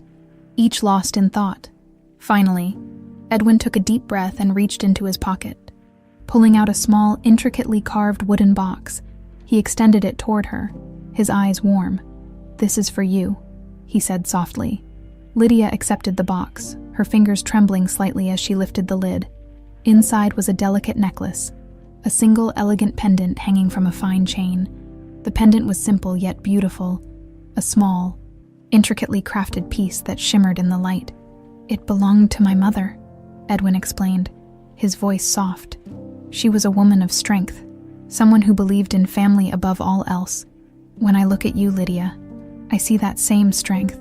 A: each lost in thought. Finally, Edwin took a deep breath and reached into his pocket. Pulling out a small, intricately carved wooden box, he extended it toward her, his eyes warm. "This is for you," he said softly. Lydia accepted the box, her fingers trembling slightly as she lifted the lid. Inside was a delicate necklace, a single elegant pendant hanging from a fine chain. The pendant was simple yet beautiful, a small, intricately crafted piece that shimmered in the light. "It belonged to my mother," Edwin explained, his voice soft. "She was a woman of strength, someone who believed in family above all else. When I look at you, Lydia, I see that same strength.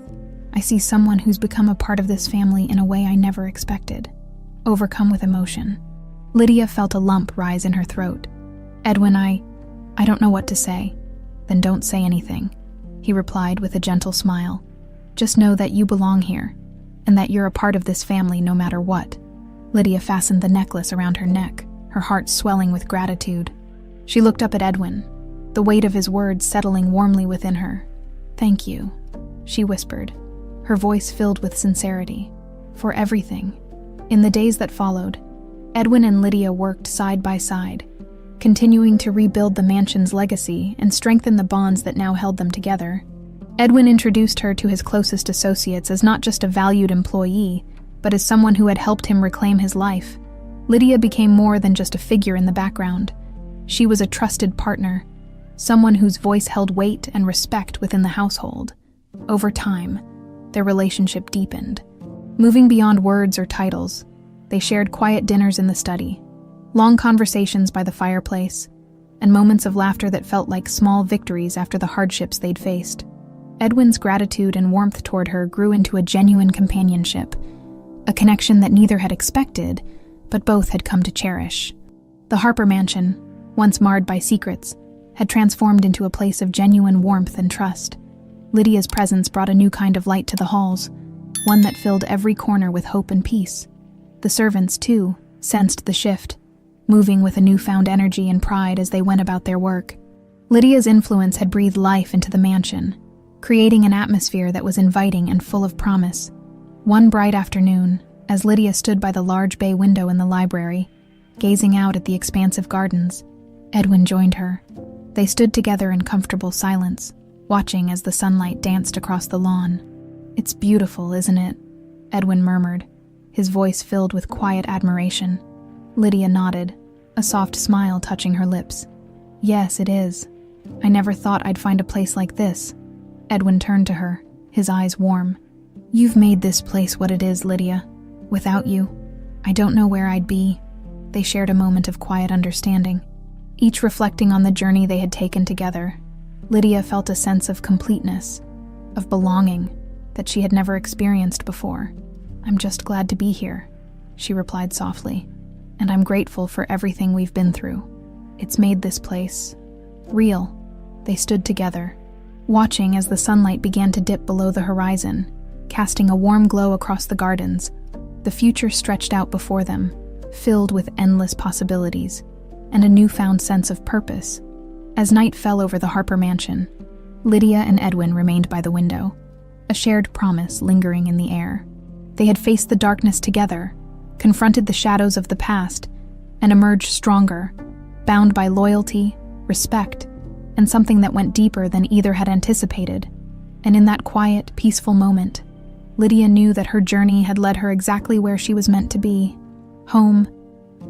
A: I see someone who's become a part of this family in a way I never expected, overcome with emotion. Lydia felt a lump rise in her throat. Edwin, I don't know what to say. Then don't say anything, he replied with a gentle smile. Just know that you belong here, and that you're a part of this family no matter what. Lydia fastened the necklace around her neck, her heart swelling with gratitude. She looked up at Edwin, the weight of his words settling warmly within her. Thank you, she whispered, her voice filled with sincerity, for everything. In the days that followed, Edwin and Lydia worked side by side, continuing to rebuild the mansion's legacy and strengthen the bonds that now held them together. Edwin introduced her to his closest associates as not just a valued employee, but as someone who had helped him reclaim his life. Lydia became more than just a figure in the background. She was a trusted partner, someone whose voice held weight and respect within the household. Over time, their relationship deepened. Moving beyond words or titles, they shared quiet dinners in the study, long conversations by the fireplace, and moments of laughter that felt like small victories after the hardships they'd faced. Edwin's gratitude and warmth toward her grew into a genuine companionship, a connection that neither had expected, but both had come to cherish. The Harper mansion, once marred by secrets, had transformed into a place of genuine warmth and trust. Lydia's presence brought a new kind of light to the halls, one that filled every corner with hope and peace. The servants, too, sensed the shift, moving with a newfound energy and pride as they went about their work. Lydia's influence had breathed life into the mansion, creating an atmosphere that was inviting and full of promise. One bright afternoon, as Lydia stood by the large bay window in the library, gazing out at the expansive gardens, Edwin joined her. They stood together in comfortable silence, watching as the sunlight danced across the lawn. "It's beautiful, isn't it?" Edwin murmured, his voice filled with quiet admiration. Lydia nodded, a soft smile touching her lips. "Yes, it is. I never thought I'd find a place like this." Edwin turned to her, his eyes warm. "You've made this place what it is, Lydia. Without you, I don't know where I'd be." They shared a moment of quiet understanding, each reflecting on the journey they had taken together. Lydia felt a sense of completeness, of belonging, that she had never experienced before. "I'm just glad to be here," she replied softly, "and I'm grateful for everything we've been through. It's made this place real." They stood together, watching as the sunlight began to dip below the horizon, casting a warm glow across the gardens. The future stretched out before them, filled with endless possibilities, and a newfound sense of purpose. As night fell over the Harper mansion, Lydia and Edwin remained by the window, a shared promise lingering in the air. They had faced the darkness together, confronted the shadows of the past, and emerged stronger, bound by loyalty, respect, and something that went deeper than either had anticipated. And in that quiet, peaceful moment, Lydia knew that her journey had led her exactly where she was meant to be, home,